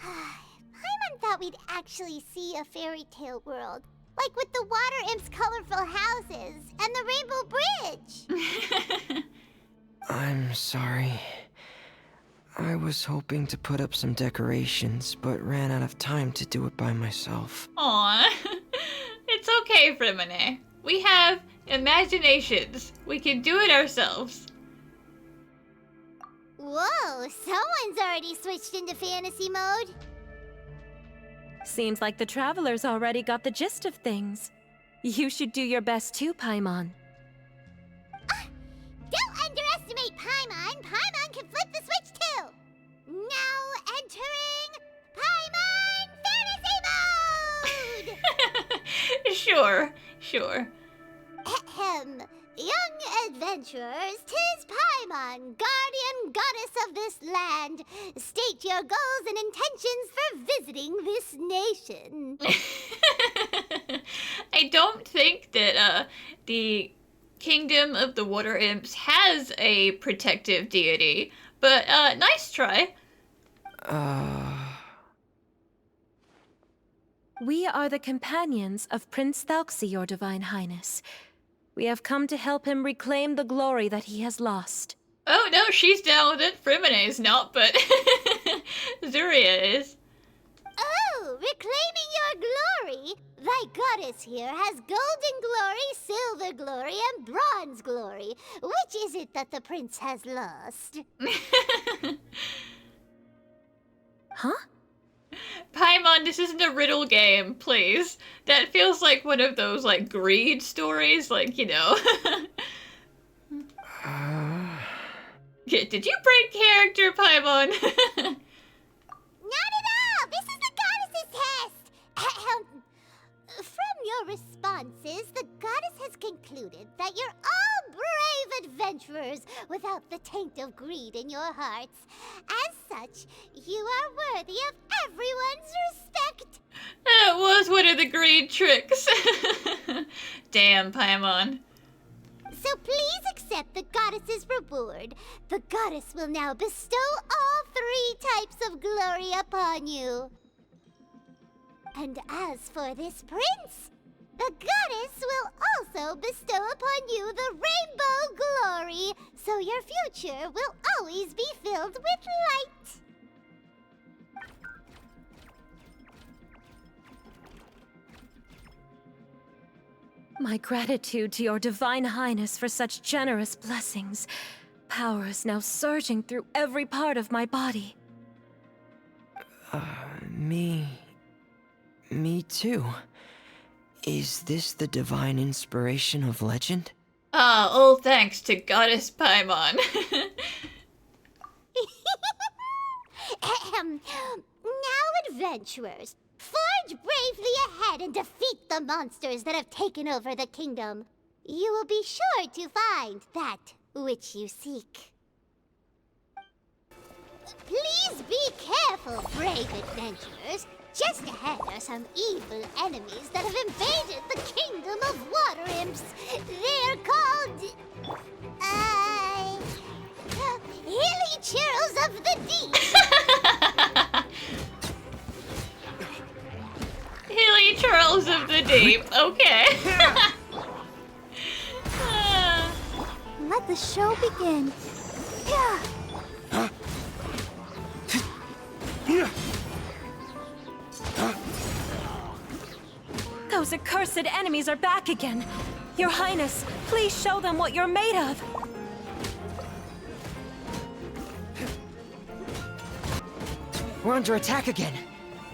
Paimon thought we'd actually see a fairy tale world. Like with the water imps' colorful houses and the rainbow bridge. I'm sorry. I was hoping to put up some decorations, but ran out of time to do it by myself. Aw. It's okay, Freminet. We have imaginations. We can do it ourselves. Whoa, someone's already switched into fantasy mode. Seems like the travelers already got the gist of things. You should do your best too, Paimon. Don't underestimate Paimon. Paimon can flip the switch too. Now entering Paimon Fantasy Mode! Sure, sure. Ahem. Young adventurers, 'tis Paimon, guardian goddess of this land. State your goals and intentions for visiting this nation. I don't think that the Kingdom of the Water Imps has a protective deity, but nice try. We are the companions of Prince Thelxie, your Divine Highness. We have come to help him reclaim the glory that he has lost. Oh no, she's down with it. Freminet's not, but Zuria is. Oh, reclaiming your glory? Thy goddess here has golden glory, silver glory, and bronze glory. Which is it that the prince has lost? Huh? Paimon, this isn't a riddle game, please. That feels like one of those, like, greed stories, like, you know. Yeah, did you break character, Paimon? Not at all! This is the goddess's test! Ahem. From your responses, the goddess has concluded that you're all brave adventurers without the taint of greed in your hearts. As such, you are worthy of everyone's respect. That was one of the greed tricks. Damn, Paimon. So please accept the goddess's reward. The goddess will now bestow all 3 types of glory upon you. And as for this prince, the goddess will also bestow upon you the rainbow glory, so your future will always be filled with light. My gratitude to your Divine Highness for such generous blessings. Power is now surging through every part of my body. Me too. Is this the divine inspiration of legend? All thanks to Goddess Paimon. Ahem. Now, adventurers, forge bravely ahead and defeat the monsters that have taken over the kingdom. You will be sure to find that which you seek. Please be careful, brave adventurers. Just ahead are some evil enemies that have invaded the kingdom of water imps. They're called... Hilly Churls of the Deep. Hilly Charles deep. Okay. Let the show begin. Yeah. Those accursed enemies are back again. Your Highness, please show them what you're made of. We're under attack again.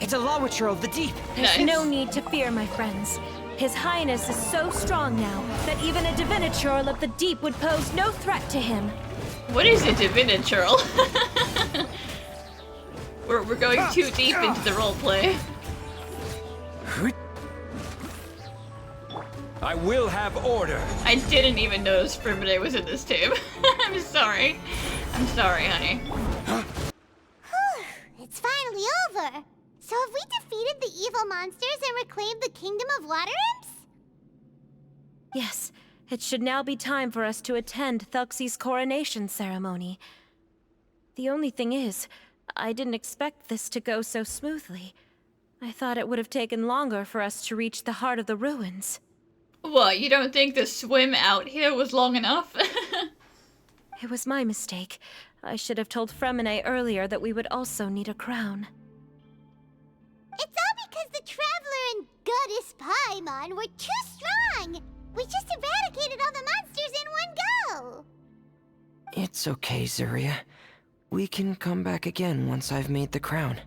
It's a Lawitcher of the deep. There's no need to fear, my friends. His Highness is so strong now that even a Diviniturl of the deep would pose no threat to him. What is a Diviniturl? We're going too deep into the roleplay. I will have order. I didn't even notice Freminet was in this tube. I'm sorry. I'm sorry, honey. It's finally over. So have we defeated the evil monsters and reclaimed the Kingdom of Water Imps? Yes, it should now be time for us to attend Thelxie's coronation ceremony. The only thing is, I didn't expect this to go so smoothly. I thought it would have taken longer for us to reach the heart of the ruins. What, you don't think the swim out here was long enough? It was my mistake. I should have told Freminet earlier that we would also need a crown. It's all because the Traveler and Goddess Paimon were too strong! We just eradicated all the monsters in one go! It's okay, Zuria. We can come back again once I've made the crown.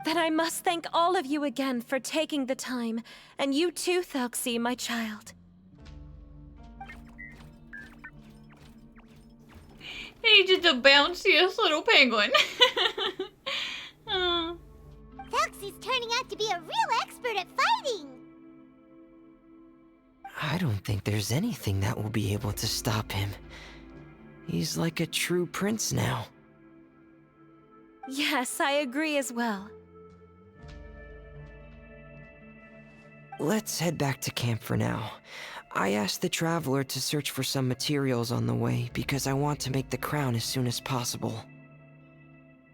Then I must thank all of you again for taking the time, and you too, Thelxie, my child. He's just the bounciest little penguin. Oh. Thelxie's turning out to be a real expert at fighting! I don't think there's anything that will be able to stop him. He's like a true prince now. Yes, I agree as well. Let's head back to camp for now. I asked the Traveler to search for some materials on the way because I want to make the crown as soon as possible.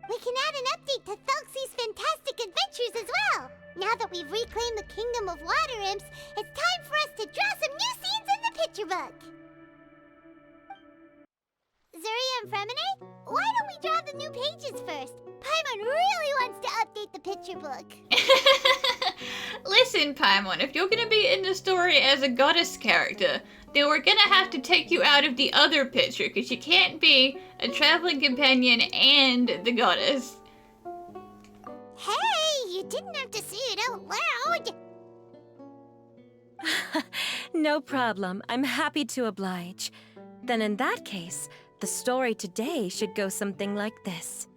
We can add an update to Thelxie's fantastic adventures as well! Now that we've reclaimed the Kingdom of Water Imps, it's time for us to draw some new scenes in the picture book! Zuria and Freminet, why don't we draw the new pages first? Paimon really wants to update the picture book. Listen, Paimon, if you're gonna be in the story as a goddess character, then we're gonna have to take you out of the other picture, because you can't be a traveling companion and the goddess. Hey, you didn't have to say it out loud! No problem. I'm happy to oblige. Then in that case, the story today should go something like this.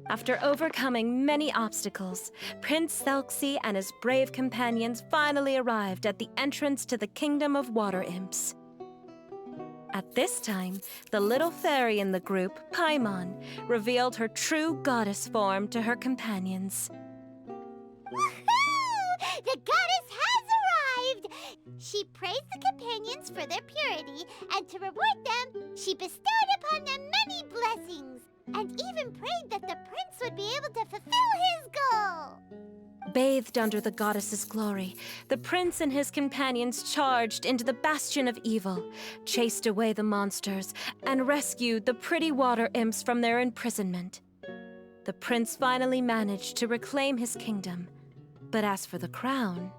After overcoming many obstacles, Prince Thelxie and his brave companions finally arrived at the entrance to the Kingdom of Water Imps. At this time, the little fairy in the group, Paimon, revealed her true goddess form to her companions. Woohoo! The goddess has arrived! She praised the companions for their purity, and to reward them, she bestowed upon them many blessings, and even prayed that the prince would be able to fulfill his goal! Bathed under the goddess's glory, the prince and his companions charged into the bastion of evil, chased away the monsters, and rescued the pretty water imps from their imprisonment. The prince finally managed to reclaim his kingdom, but as for the crown...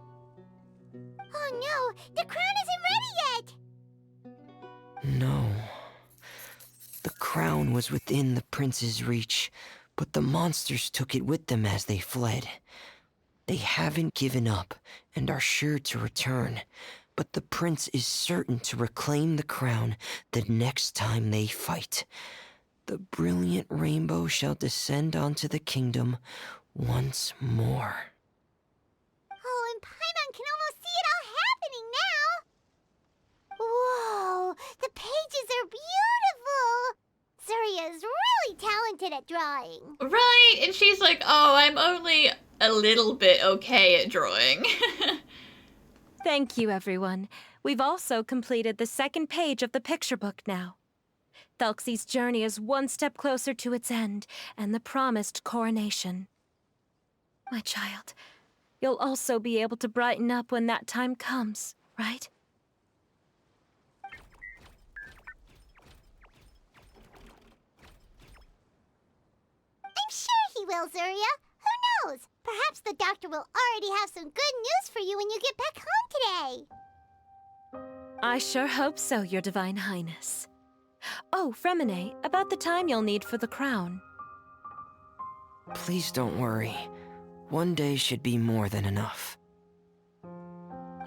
Oh no! The crown isn't ready yet! No. The crown was within the prince's reach, but the monsters took it with them as they fled. They haven't given up and are sure to return, but the prince is certain to reclaim the crown the next time they fight. The brilliant rainbow shall descend onto the kingdom once more. Oh, and Paimon can almost see it all happening now! Whoa! The pages are beautiful! Zuria's really talented at drawing. Right, and she's like, oh, I'm only a little bit okay at drawing. Thank you, everyone. We've also completed the second page of the picture book now. Thelxie's journey is one step closer to its end, and the promised coronation. My child, You'll also be able to brighten up when that time comes, right? I'm sure he will, Zuria. Who knows? Perhaps the doctor will already have some good news for you when you get back home today. I sure hope so, Your Divine Highness. Oh, Freminet, about the time you'll need for the crown. Please don't worry. One day should be more than enough.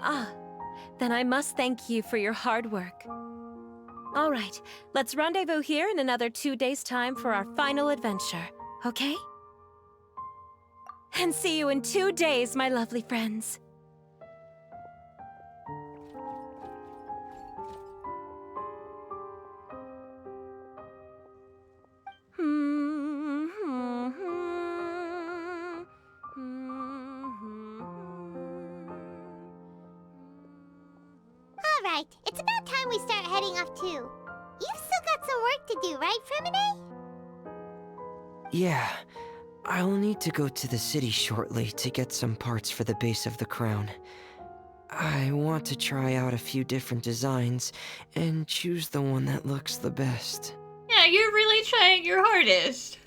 Ah, then I must thank you for your hard work. All right, let's rendezvous here in another 2 days' time for our final adventure, okay? And see you in 2 days, my lovely friends. All right, it's about time we start heading off too. You've still got some work to do, right, Freminet? Yeah, I'll need to go to the city shortly to get some parts for the base of the crown. I want to try out a few different designs and choose the one that looks the best. Yeah, you're really trying your hardest.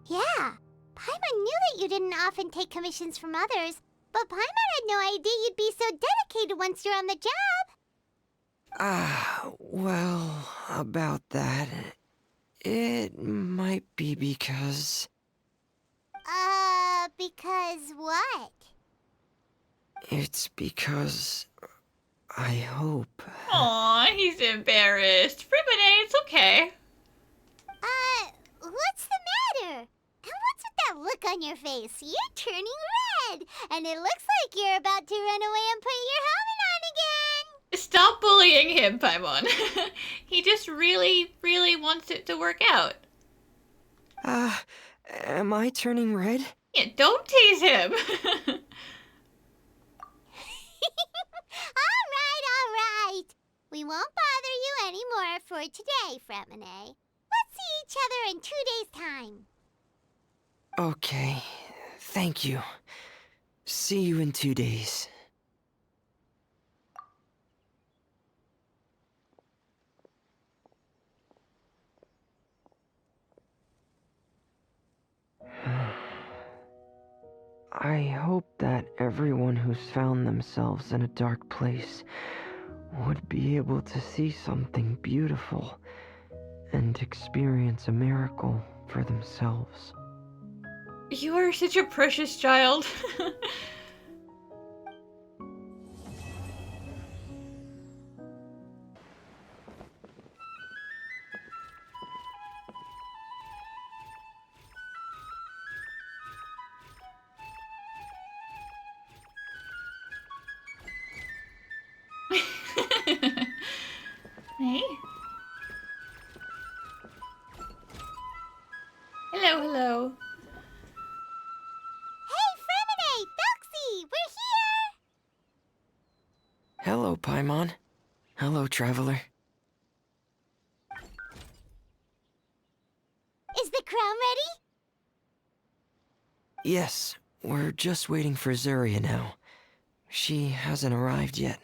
Yeah. Paimon knew that you didn't often take commissions from others, but Paimon had no idea you'd be so dedicated once you're on the job. Well, about that, it might be because Because what? it's because I hope. Aw, he's embarrassed. Freminet, it's okay. What's the matter? And what's with that look on your face? You're turning red, and it looks like you're about to run away and put your helmet on again. Stop bullying him, Paimon. He just really, really wants it to work out. Am I turning red? Yeah, don't tease him. All right. We won't bother you anymore for today, Freminet. Let's see each other in 2 days' time. Okay, thank you. See you in 2 days. I hope that everyone who's found themselves in a dark place would be able to see something beautiful and experience a miracle for themselves. You are such a precious child. Hey. Hello, hello. Hey, Freminet! Thelxie! We're here! Hello, Paimon. Hello, traveler. Is the crown ready? Yes, we're just waiting for Zuria now. She hasn't arrived yet.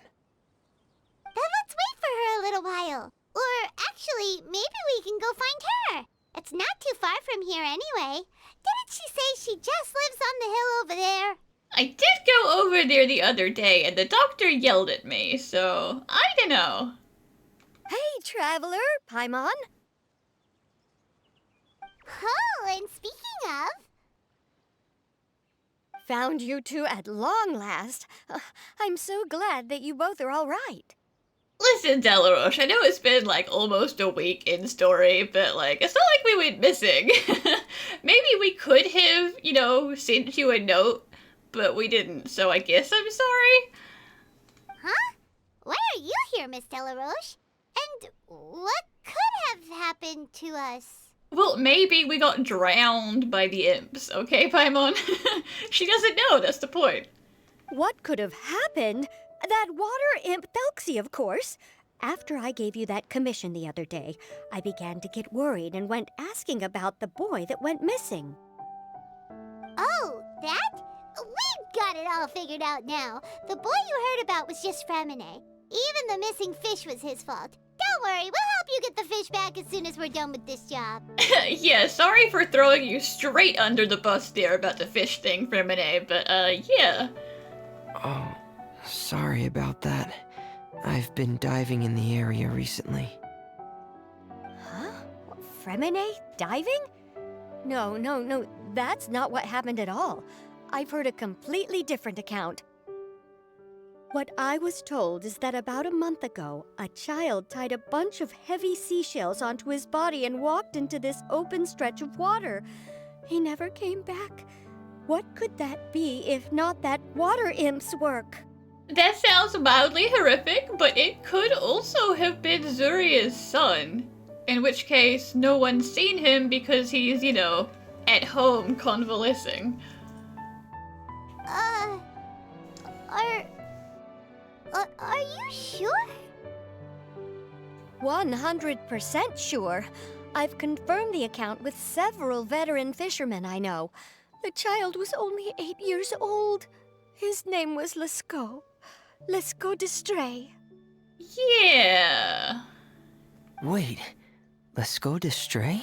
Then let's wait for her a little while. Or actually, maybe we can go find her. It's not too far from here anyway. Didn't she say she just lives on the hill over there? I did go over there the other day and the doctor yelled at me, so I don't know. Hey, traveler, Paimon. Oh, and speaking of... Found you two at long last. I'm so glad that you both are all right. Listen, Delaroche, I know it's been like almost a week in story, but like, it's not like we went missing. Maybe we could have, sent you a note, but we didn't, so I guess I'm sorry. Huh? Why are you here, Miss Delaroche? And what could have happened to us? Well, maybe we got drowned by the imps, okay, Paimon? She doesn't know, that's the point. What could have happened? That water imp Thelxie, of course. After I gave you that commission the other day, I began to get worried and went asking about the boy that went missing. Oh, that? all figured out now. The boy you heard about was just Freminet. Even the missing fish was his fault. Don't worry, we'll help you get the fish back as soon as we're done with this job. Yeah, sorry for throwing you straight under the bus there about the fish thing, Freminet, but, yeah. Oh, sorry about that. I've been diving in the area recently. Huh? Freminet diving? No, that's not what happened at all. I've heard a completely different account. What I was told is that about a month ago, a child tied a bunch of heavy seashells onto his body and walked into this open stretch of water. He never came back. What could that be if not that water imp's work? That sounds mildly horrific, but it could also have been Zuria's son. In which case, no one's seen him because he's, you know, at home convalescing. Are you sure? 100% sure. I've confirmed the account with several veteran fishermen I know. The child was only 8 years old. His name was Lescaut. Lescaut d'Estray. Yeah. Wait, let's go to Stray?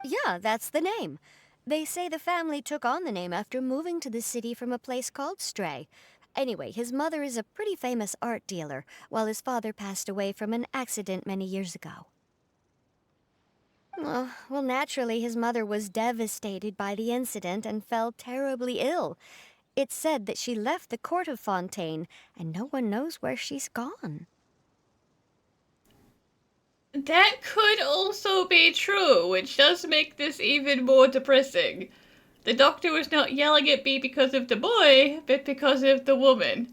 Yeah, that's the name. They say the family took on the name after moving to the city from a place called Stray. Anyway, his mother is a pretty famous art dealer, while his father passed away from an accident many years ago. Oh, well, naturally, his mother was devastated by the incident and fell terribly ill. It's said that she left the court of Fontaine, and no one knows where she's gone. That could also be true, which does make this even more depressing. The doctor was not yelling at me because of the boy, but because of the woman.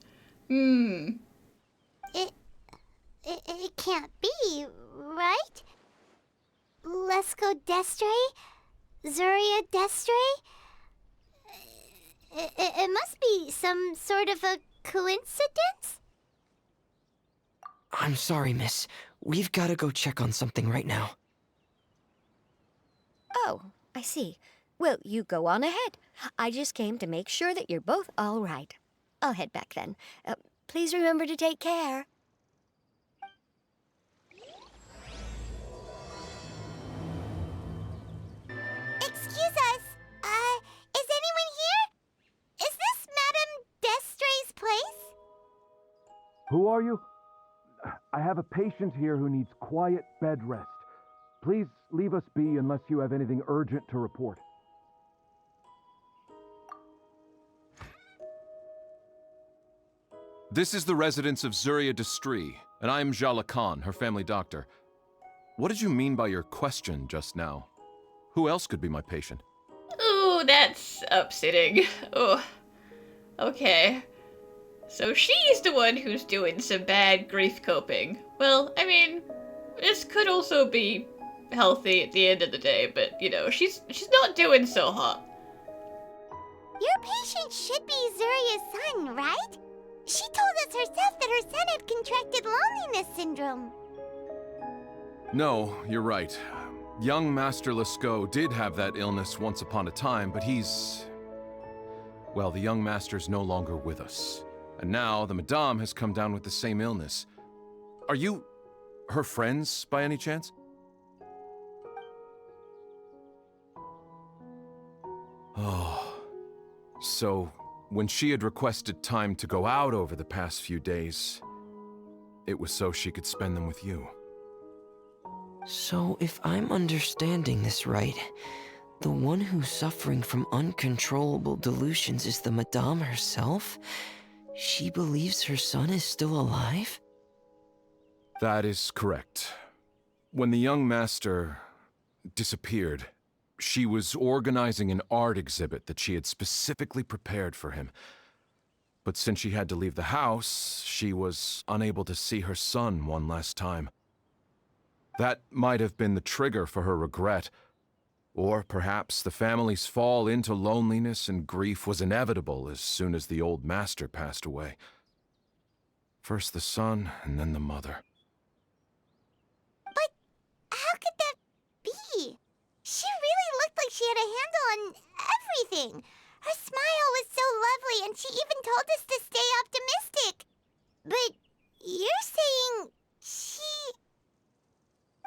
It can't be, right? Lescaut d'Estray? Zuria d'Estray? It must be some sort of a coincidence? I'm sorry, miss. We've got to go check on something right now. Oh, I see. Well, you go on ahead. I just came to make sure that you're both all right. I'll head back then. Please remember to take care. Excuse us. Is anyone here? Is this Madame d'Estray's place? Who are you? I have a patient here who needs quiet bed rest. Please leave us be unless you have anything urgent to report. This is the residence of Zuria d'Estray, and I'm Jala Khan, her family doctor. What did you mean by your question just now? Who else could be my patient? Ooh, that's upsetting. Oh, okay. So she's the one who's doing some bad grief coping. Well, I mean, this could also be healthy at the end of the day, but, you know, she's not doing so hot. Your patient should be Zuria's son, right? She told us herself that her son had contracted loneliness syndrome. No, you're right. Young Master Lescaut did have that illness once upon a time, but well, the young master's no longer with us. And now the Madame has come down with the same illness. Are you her friends, by any chance? Oh, so when she had requested time to go out over the past few days, it was so she could spend them with you. So, if I'm understanding this right, the one who's suffering from uncontrollable delusions is the Madame herself? She believes her son is still alive? That is correct. When the young master disappeared, she was organizing an art exhibit that she had specifically prepared for him. But since she had to leave the house, she was unable to see her son one last time. That might have been the trigger for her regret. Or perhaps the family's fall into loneliness and grief was inevitable as soon as the old master passed away. First the son, and then the mother. But how could that be? She really looked like she had a handle on everything. Her smile was lovely, and she even told us to stay optimistic. But you're saying she...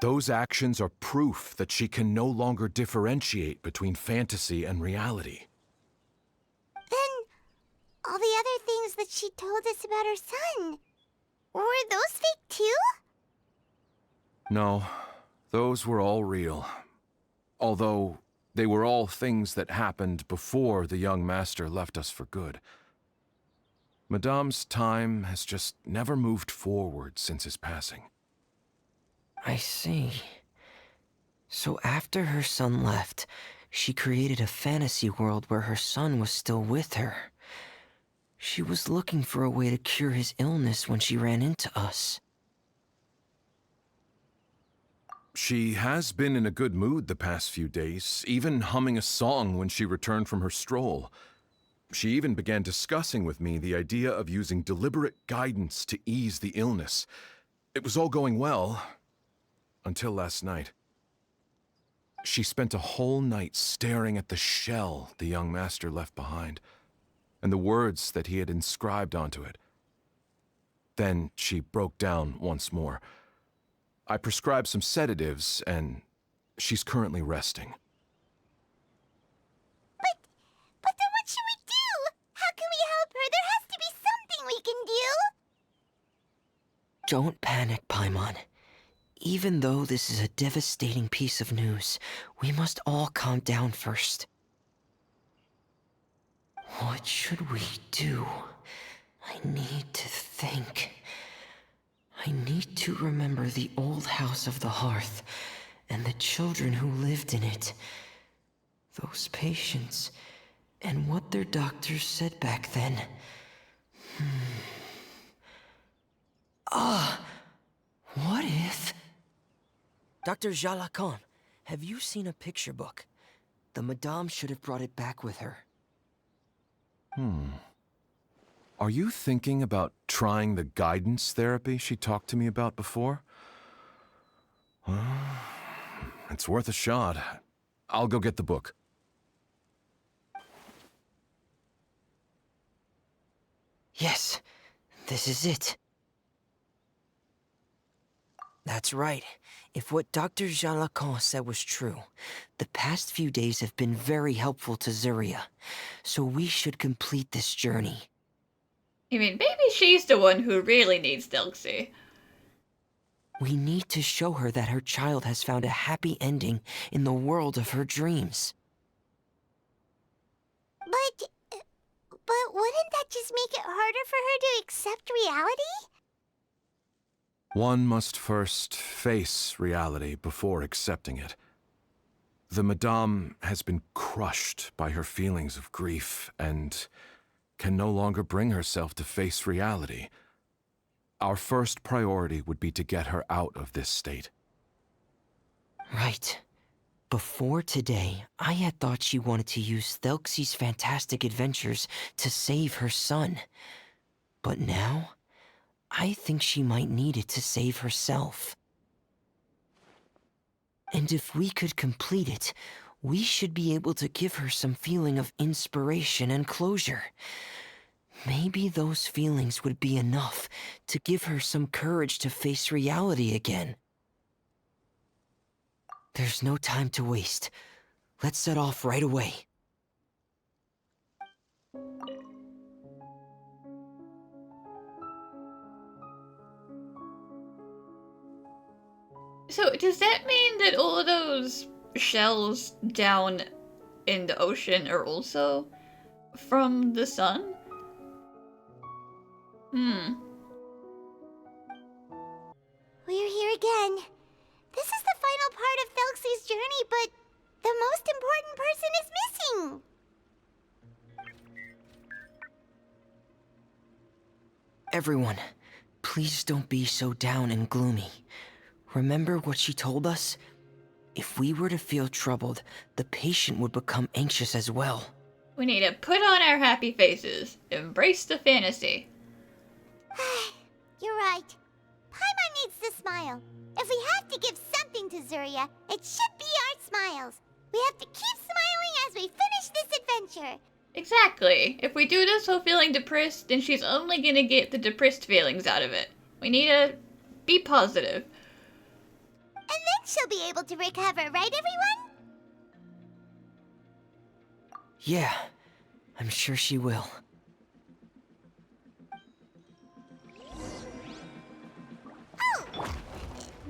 Those actions are proof that she can no longer differentiate between fantasy and reality. Then all the other things that she told us about her son, were those fake too? No, those were all real. Although they were all things that happened before the young master left us for good. Madame's time has just never moved forward since his passing. I see. So after her son left, she created a fantasy world where her son was still with her. She was looking for a way to cure his illness when she ran into us. She has been in a good mood the past few days, even humming a song when she returned from her stroll. She even began discussing with me the idea of using deliberate guidance to ease the illness. It was all going well, until last night. She spent a whole night staring at the shell the young master left behind, and the words that he had inscribed onto it. Then she broke down once more. I prescribed some sedatives, and she's currently resting. But then what should we do? How can we help her? There has to be something we can do. Don't panic, Paimon. Even though this is a devastating piece of news, we must all calm down first. What should we do? I need to think. I need to remember the old house of the hearth and the children who lived in it. Those patients and what their doctors said back then. What if... Dr. Jalacan, have you seen a picture book? The Madame should have brought it back with her. Are you thinking about trying the guidance therapy she talked to me about before? It's worth a shot. I'll go get the book. Yes, this is it. That's right. If what Dr. Jalacan said was true, the past few days have been very helpful to Zuria, so we should complete this journey. I mean, maybe she's the one who really needs Thelxie. We need to show her that her child has found a happy ending in the world of her dreams. But wouldn't that just make it harder for her to accept reality? One must first face reality before accepting it. The Madame has been crushed by her feelings of grief and can no longer bring herself to face reality. Our first priority would be to get her out of this state. Right. Before today, I had thought she wanted to use Thelxie's fantastic adventures to save her son. But now, I think she might need it to save herself. And if we could complete it, we should be able to give her some feeling of inspiration and closure. Maybe those feelings would be enough to give her some courage to face reality again. There's no time to waste. Let's set off right away. So, does that mean that all of those shells down in the ocean are also from the sun? We're here again. This is the final part of Thelxie's journey, but the most important person is missing. Everyone, please don't be so down and gloomy. Remember what she told us? If we were to feel troubled, the patient would become anxious as well. We need to put on our happy faces. Embrace the fantasy. You're right. Paimon needs to smile. If we have to give something to Zuria, it should be our smiles. We have to keep smiling as we finish this adventure. Exactly. If we do this while feeling depressed, then she's only gonna get the depressed feelings out of it. We need to be positive. And then she'll be able to recover, right, everyone? Yeah, I'm sure she will. Oh!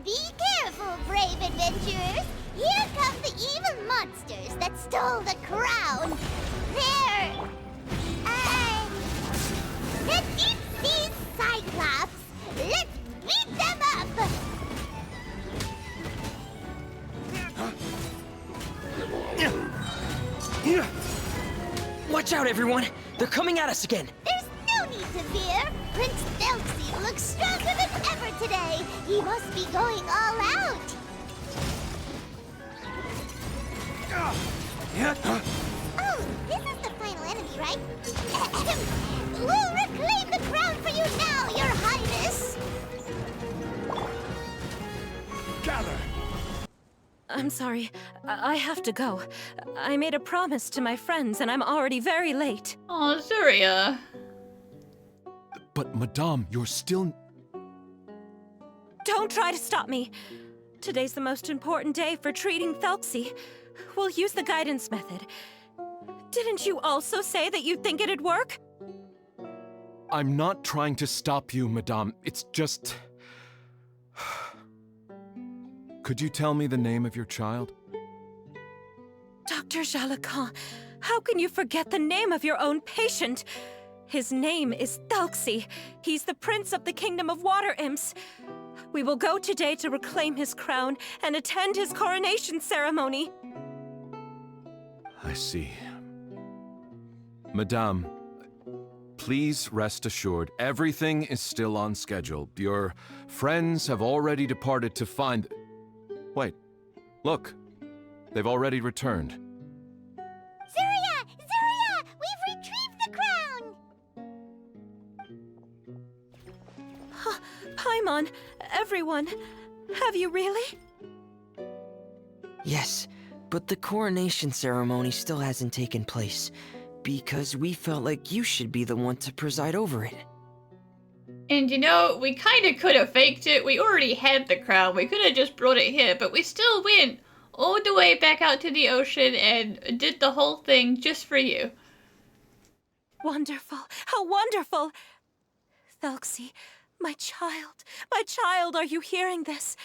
Be careful, brave adventurers! Here come the evil monsters that stole the crown! They're... the deep-sea Cyclops! Let's beat them up! Watch out, everyone! They're coming at us again! There's no need to fear! Prince Thelxie looks stronger than ever today! He must be going all out! Oh, this is the final enemy, right? We'll reclaim the crown for you now, Your Highness! Gather! I'm sorry. I have to go. I made a promise to my friends, and I'm already very late. Oh, Zuria. But, Madame, you're still... Don't try to stop me. Today's the most important day for treating Thelxie. We'll use the guidance method. Didn't you also say that you think it'd work? I'm not trying to stop you, Madame. It's just... Could you tell me the name of your child? Dr. Jalacan, how can you forget the name of your own patient? His name is Thelxie. He's the prince of the kingdom of water imps. We will go today to reclaim his crown and attend his coronation ceremony. I see. Madame, please rest assured, everything is still on schedule. Your friends have already departed to find... Wait, look. They've already returned. Zuria! Zuria! We've retrieved the crown! Paimon, everyone, have you really? Yes, but the coronation ceremony still hasn't taken place, because we felt like you should be the one to preside over it. And you know, we kinda could've faked it. We already had the crown. We could've just brought it here, but we still went all the way back out to the ocean and did the whole thing just for you. Wonderful, how wonderful! Thelxie, my child, are you hearing this?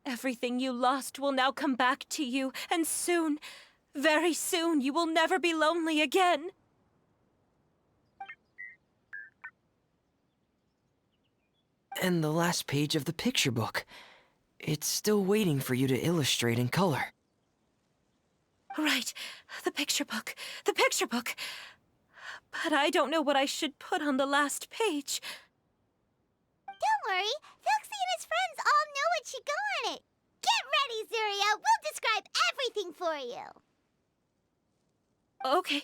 Everything you lost will now come back to you, and soon, very soon, you will never be lonely again. And the last page of the picture book. It's still waiting for you to illustrate in color. Right, the picture book. But I don't know what I should put on the last page. Don't worry, Thelxie and his friends all know what should go on it. Get ready, Zuria. We'll describe everything for you. Okay.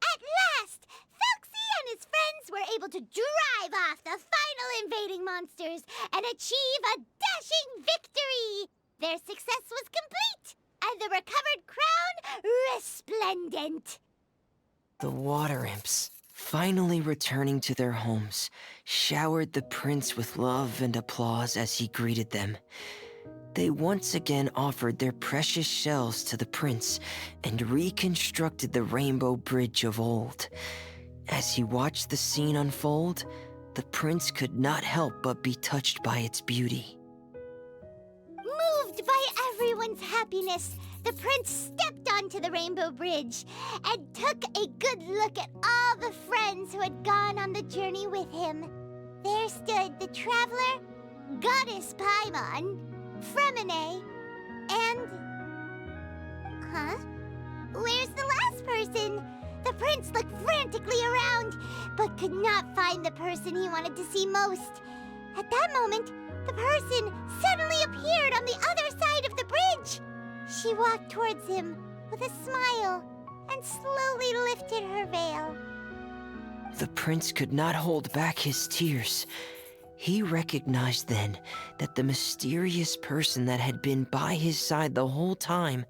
At last, Thelxie and his friends were able to drive off the final invading monsters and achieve a dashing victory. Their success was complete, and the recovered crown resplendent. The water imps, finally returning to their homes, showered the prince with love and applause as he greeted them. They once again offered their precious shells to the prince and reconstructed the rainbow bridge of old. As he watched the scene unfold, the prince could not help but be touched by its beauty. Moved by everyone's happiness, the prince stepped onto the rainbow bridge and took a good look at all the friends who had gone on the journey with him. There stood the traveler, Goddess Paimon, Freminet, and... Huh? Where's the last person? The prince looked frantically around, but could not find the person he wanted to see most. At that moment, the person suddenly appeared on the other side of the bridge. She walked towards him with a smile and slowly lifted her veil. The prince could not hold back his tears. He recognized then that the mysterious person that had been by his side the whole time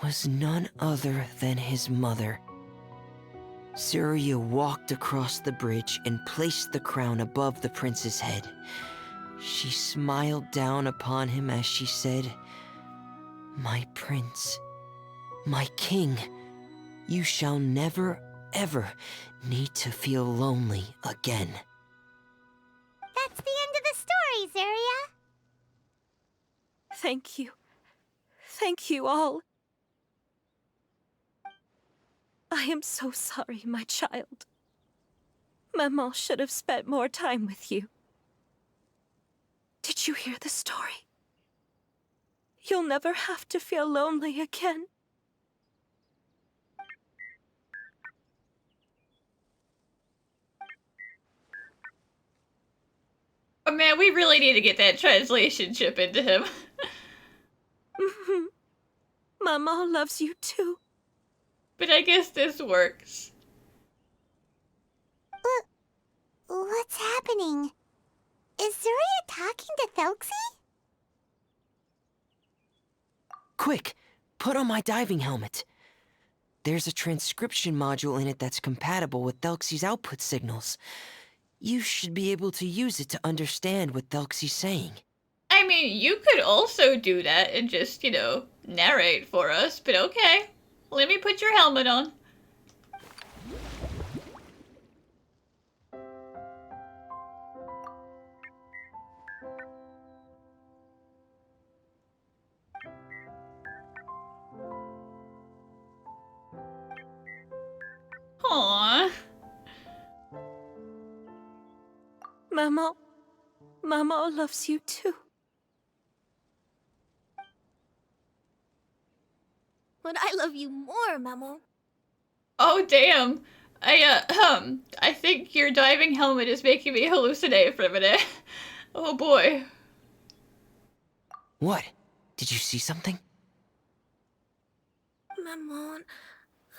was none other than his mother. Surya walked across the bridge and placed the crown above the prince's head. She smiled down upon him as she said, "My prince, my king, you shall never, ever need to feel lonely again." That's the end of the story, Zarya. Thank you. Thank you all. I am so sorry, my child. Maman should have spent more time with you. Did you hear the story? You'll never have to feel lonely again. Oh man, we really need to get that translation chip into him. Maman loves you too. But I guess this works. What's happening? Is Zarya talking to Thelxie? Quick, put on my diving helmet. There's a transcription module in it that's compatible with Thelxie's output signals. You should be able to use it to understand what Thelxie's saying. I mean, you could also do that and just, narrate for us, but okay. Let me put your helmet on. Aww. Maman loves you too. But I love you more, Maman. Oh, damn. I think your diving helmet is making me hallucinate for a minute. Oh boy. What? Did you see something? Maman,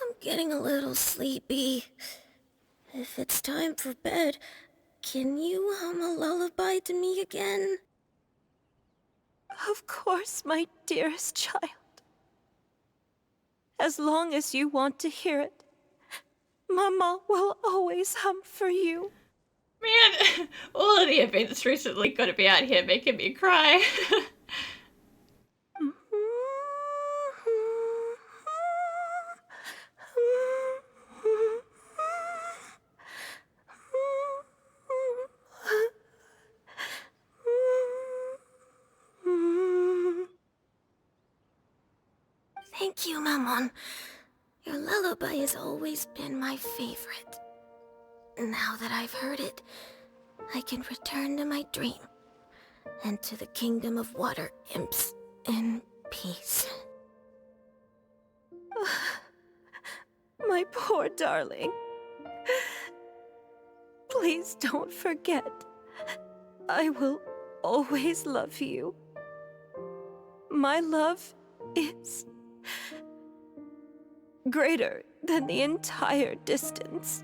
I'm getting a little sleepy. If it's time for bed, can you hum a lullaby to me again? Of course, my dearest child. As long as you want to hear it, Mama will always hum for you. Man, all of the events recently gonna be out here making me cry. Thank you, Maman. Your lullaby has always been my favorite. Now that I've heard it, I can return to my dream and to the kingdom of water imps in peace. My poor darling. Please don't forget. I will always love you. My love is greater than the entire distance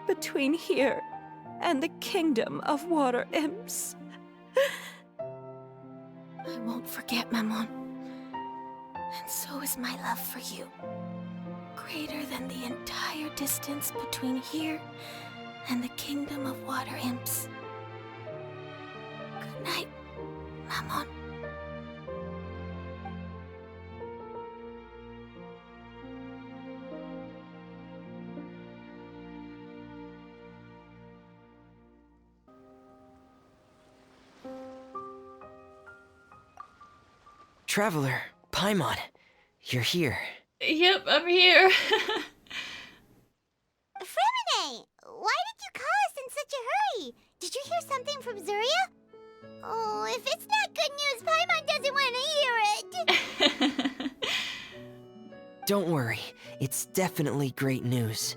between here and the kingdom of water imps. I won't forget, Maman. And so is my love for you. Greater than the entire distance between here and the kingdom of water imps. Good night, Maman. Traveler, Paimon, you're here. Yep, I'm here. Freminet, why did you call us in such a hurry? Did you hear something from Zarya? Oh, if it's not good news, Paimon doesn't want to hear it. Don't worry, it's definitely great news.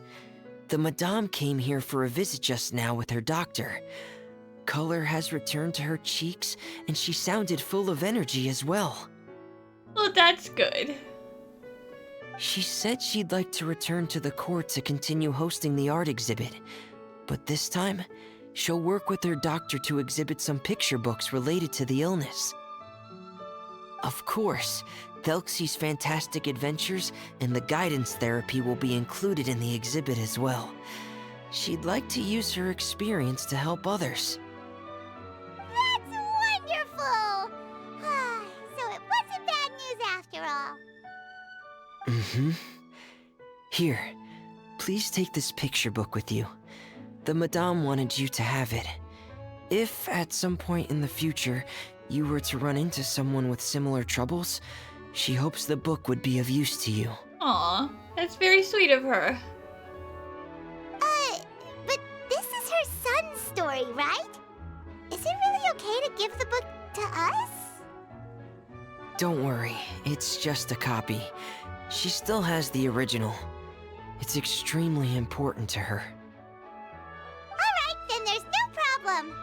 The Madame came here for a visit just now with her doctor. Color has returned to her cheeks, and she sounded full of energy as well. Well, that's good. She said she'd like to return to the court to continue hosting the art exhibit. But this time, She'll work with her doctor to exhibit some picture books related to the illness. Of course, Thelxie's fantastic adventures and the guidance therapy will be included in the exhibit as well. She'd like to use her experience to help others. That's wonderful! So it wasn't bad news after all. Mm-hmm. Here, please take this picture book with you. The Madame wanted you to have it. If, at some point in the future, you were to run into someone with similar troubles, she hopes the book would be of use to you. Aw, that's very sweet of her. But this is her son's story, right? Is it really okay to give the book to us? Don't worry, it's just a copy. She still has the original. It's extremely important to her. Alright, then there's no problem.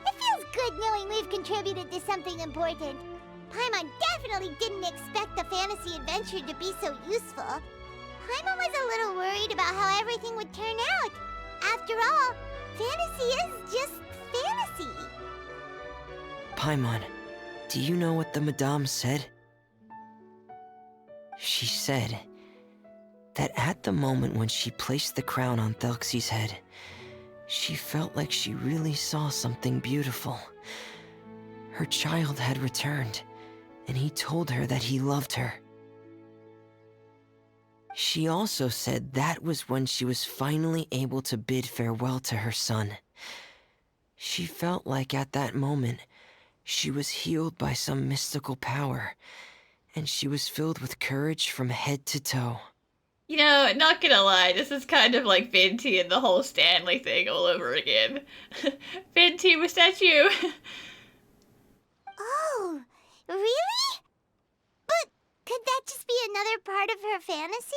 It feels good knowing we've contributed to something important. Paimon definitely didn't expect the fantasy adventure to be so useful. Paimon was a little worried about how everything would turn out. After all, fantasy is just fantasy. Paimon, do you know what the Madame said? She said that at the moment when she placed the crown on Thelxie's head, she felt like she really saw something beautiful. Her child had returned, and he told her that he loved her. She also said that was when she was finally able to bid farewell to her son. She felt like at that moment, she was healed by some mystical power, and she was filled with courage from head to toe. You know, not gonna lie, this is kind of like Venti and the whole Stanley thing all over again. Venti, was that you? Oh, really? But could that just be another part of her fantasy?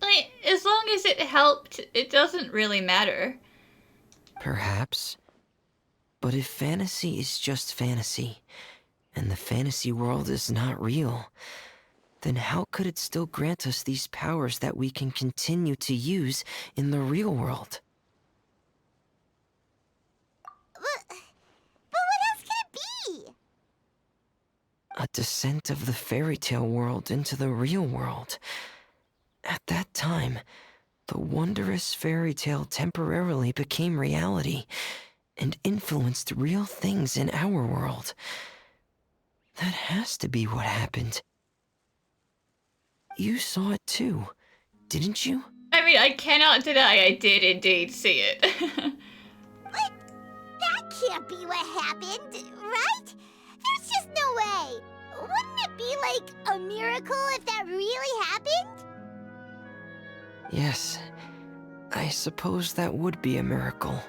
Like, as long as it helped, it doesn't really matter. Perhaps. But if fantasy is just fantasy, and the fantasy world is not real, then how could it still grant us these powers that we can continue to use in the real world? But what else could it be? A descent of the fairy tale world into the real world. At that time, the wondrous fairy tale temporarily became reality and influenced real things in our world. That has to be what happened. You saw it too, didn't you? I mean, I cannot deny I did indeed see it. But that can't be what happened, right? There's just no way. Wouldn't it be like a miracle if that really happened? Yes, I suppose that would be a miracle.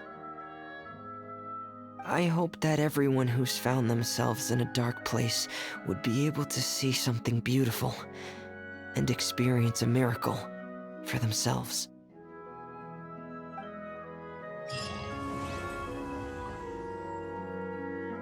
I hope that everyone who's found themselves in a dark place would be able to see something beautiful and experience a miracle for themselves.